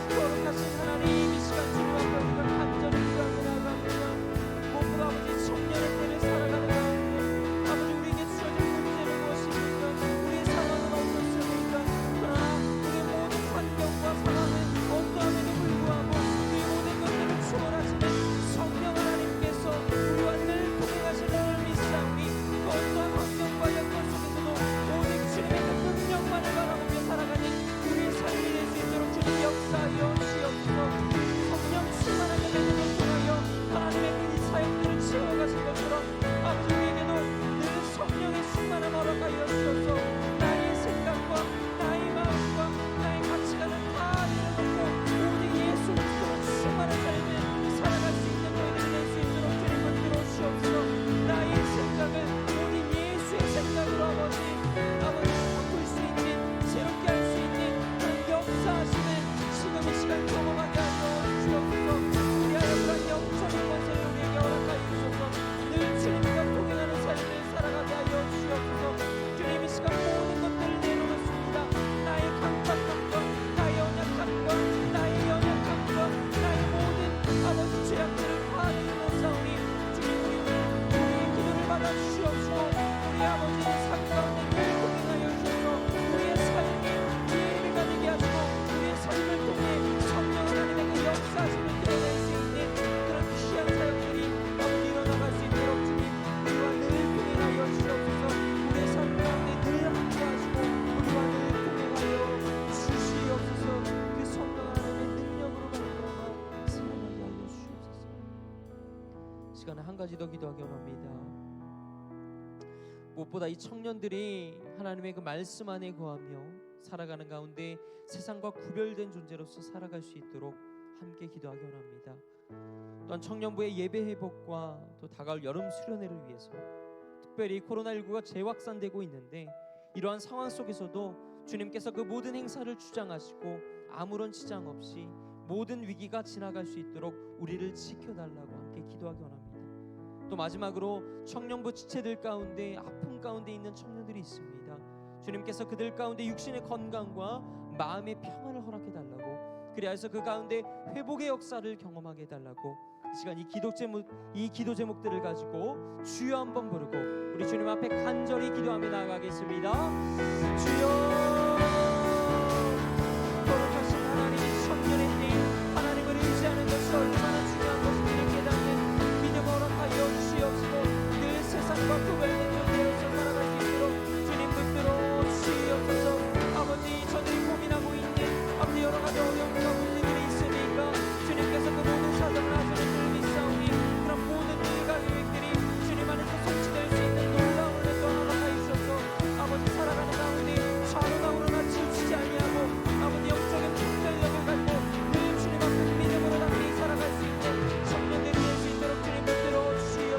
거룩하신 하나님, 이 시간 주님 앞에 우리가 간절히 기도하며 나아갑니다. 무엇보다 아버지 청년의 때를 살아가는 가운데 아버지 우리에게 주어진 문제는 무엇입니까? 우리의 상황은 어떻습니까? 그러나 우리의 모든 환경과 상황은 어떠함에도 불구하고 이 모든 것들을 초월하시는 성령 하나님께서 우리와 늘 동행하시는 줄 믿사오니 그 어떠한 환경과 여건 속에서도 오직 주님의 그 능력만을 바라보며 살아가는 우리의 삶이 될 수 있도록 주님 역사하여 주시옵소서. 성령 충만하게 되는 것 통하여 하나님의 그 사역들을 채워가신 것처럼 아버지 우리에게도 늘 성령의 충만함 허락하여 주셔서 나의 생각과 나의 마음과 나의 가치관을 다 내려놓고 오직 예수 그리스도로 충만한 삶을 살아갈 수 있는 저희들이 될 수 있도록 주님 붙들어 주시옵소서. 나의 생각을 오직 예수의 생각으로 아버지 바꿀 수 있는, 새롭게 할 수 있는 그런 역사하시는 지금 이 시간 경험하게 하여 주옵소서. 우리 하나님과 영적인 권세를 우리에게 허락하여 주셔서 늘 주님과 동행하는 삶을 살아가게 하여 주옵소서. 주님, 이 시간 모든 것들을 내려놓습니다. 나의 강박함과 나의 언약함과 나의 연약함과 나의 모든 아버지 죄악들을 다 내려놓사오니 주님, 우리의 기도를 받아 주시옵시고 우리 아버지의 삶 가운데 늘 동행하여 주셔서 우리의 삶이 예배가 되게 하시고 우리의 삶을 통해 성령 하나님의 그 역사하심을 드러낼 수 있는 그런 귀한 사역들이 아버지 일어나갈 수 있도록 주님 우리와 늘 동행하여 주시옵소서. 우리의 삶 가운데 늘 함께 하시고 우리와 늘 동행하여 주시옵소서. 그 성령 하나님의 능력으로 말미암아 살아가게 하여 주시옵소서. 시간에 한 가지 더 기도하기 원합니다. 무엇보다 이 청년들이 하나님의 그 말씀 안에 거하며 살아가는 가운데 세상과 구별된 존재로서 살아갈 수 있도록 함께 기도하기 원합니다. 또한 청년부의 예배 회복과 또 다가올 여름 수련회를 위해서 특별히 코로나19가 재확산되고 있는데 이러한 상황 속에서도 주님께서 그 모든 행사를 주장하시고 아무런 지장 없이 모든 위기가 지나갈 수 있도록 우리를 지켜달라고 함께 기도하기 원합니다. 또 마지막으로 청년부 지체들 가운데 아픔 가운데 있는 청년들이 있습니다. 주님께서 그들 가운데 육신의 건강과 마음의 평안을 허락해달라고, 그리하여서 그 가운데 회복의 역사를 경험하게 해달라고 이 시간 이 기도 제목들을 가지고 주여 한번 부르고 우리 주님 앞에 간절히 기도하며 나아가겠습니다. 주여, 거룩하신 하나님, 청년의 때 하나님을 의지하는 것이 얼마나 중요한 것인지를 깨닫는 믿음 허락하여 주시옵시고 늘 세상과 구별된 존재로서 살아갈 수 있도록 주님 붙들어 주시옵소서. 아버지, 저들이 고민하고 있는 아버지 여러 가지 어려움과 문제들이 있으니까 주님께서 그 모든 사정을 하시는 줄 믿사오니 그런 모든 일과 계획들이 주님 안에서 성취될 수 있는 놀라운 은혜 또 허락하여 주셔서 아버지 살아가는 가운데 좌로나 우로나 치우치지 아니하고 아버지 영적인 분별력을 갖고 늘 주님 앞에 믿음으로 담비 살아갈 수 있는 청년들이 될 수 있도록 주님 붙들어 주시옵소서.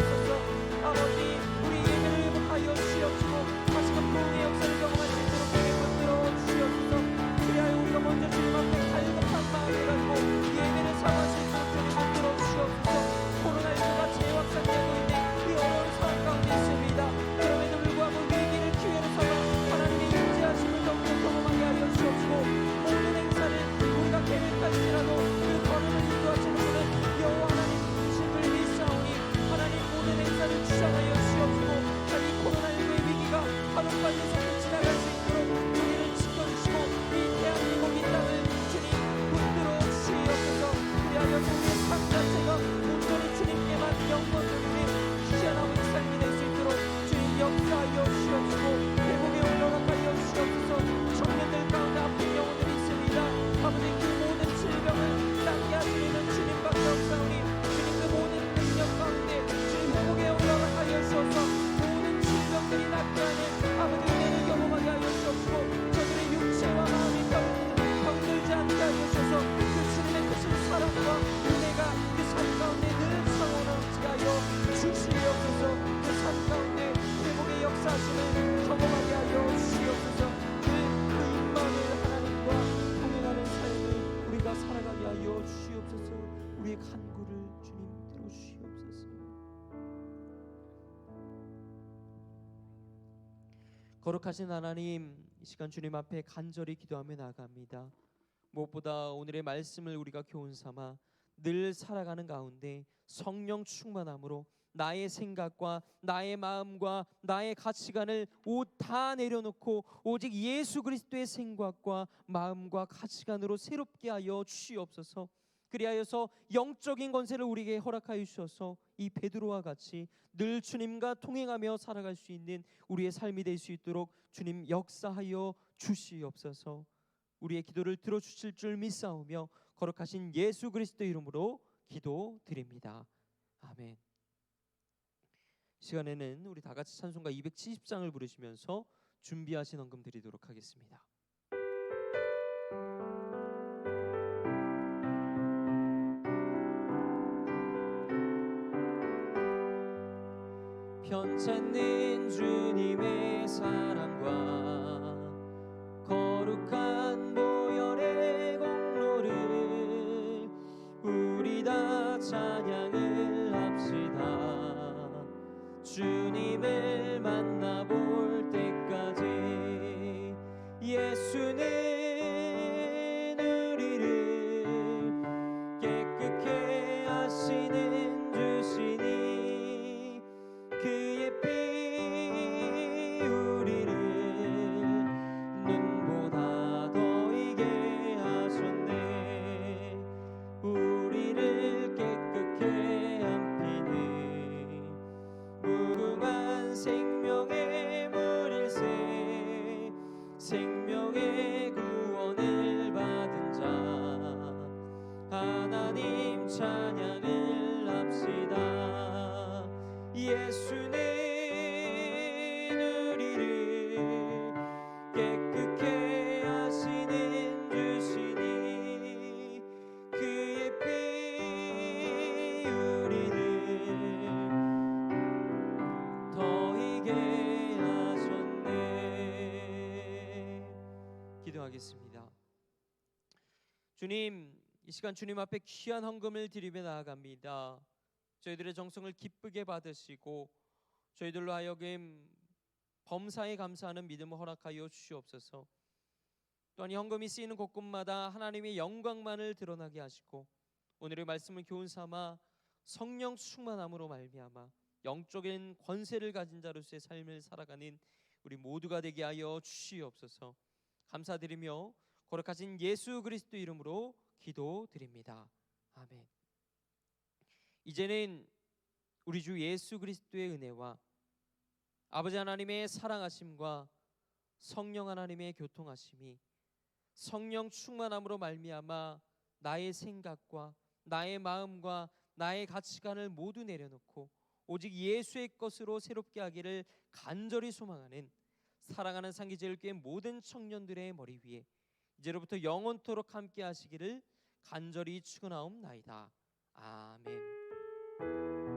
거룩하신 하나님, 이 시간 주님 앞에 간절히 기도하며 나아갑니다. 무엇보다 오늘의 말씀을 우리가 교훈 삼아 늘 살아가는 가운데 성령 충만함으로 나의 생각과 나의 마음과 나의 가치관을 다 내려놓고 오직 예수 그리스도의 생각과 마음과 가치관으로 새롭게 하여 주시옵소서. 그리하여서 영적인 권세를 우리에게 허락하여 주셔서 이 베드로와 같이 늘 주님과 동행하며 살아갈 수 있는 우리의 삶이 될 수 있도록 주님 역사하여 주시옵소서. 우리의 기도를 들어주실 줄 믿사오며 거룩하신 예수 그리스도 이름으로 기도드립니다. 아멘. 시간에는 우리 다 같이 찬송가 270장을 부르시면서 준비하신 헌금 드리도록 하겠습니다. 편찮는 주님의 사랑과 거룩한 보혈의 공로를 우리 다 찬양을 합시다. 주님을 만나볼 때까지 예수는 우리를 깨끗게 하시는 주시니 그의 피 우리를 눈보다 더 이게 하셨네. 우리를 깨끗게 한 피는 무궁한 생명의 물일세. 생명의 구원을 받은 자 하나님 찬양을 합시다. 예수는 우리를 깨끗게 하시는 주시니 그의 피 우리를 더이게 하셨네. 기도하겠습니다. 주님, 이 시간 주님 앞에 귀한 헌금을 드리며 나아갑니다. 저희들의 정성을 기쁘게 받으시고 저희들로 하여금 범사에 감사하는 믿음을 허락하여 주시옵소서. 또한 이 헌금이 쓰이는 곳곳마다 하나님의 영광만을 드러나게 하시고 오늘의 말씀을 교훈 삼아 성령 충만함으로 말미암아 영적인 권세를 가진 자로서의 삶을 살아가는 우리 모두가 되게 하여 주시옵소서. 감사드리며 거룩하신 예수 그리스도 이름으로 기도드립니다. 아멘. 이제는 우리 주 예수 그리스도의 은혜와 아버지 하나님의 사랑하심과 성령 하나님의 교통하심이 성령 충만함으로 말미암아 나의 생각과 나의 마음과 나의 가치관을 모두 내려놓고 오직 예수의 것으로 새롭게 하기를 간절히 소망하는 사랑하는 상기제일교회 모든 청년들의 머리 위에 이제로부터 영원토록 함께 하시기를 간절히 축원하옵나이다. 아멘.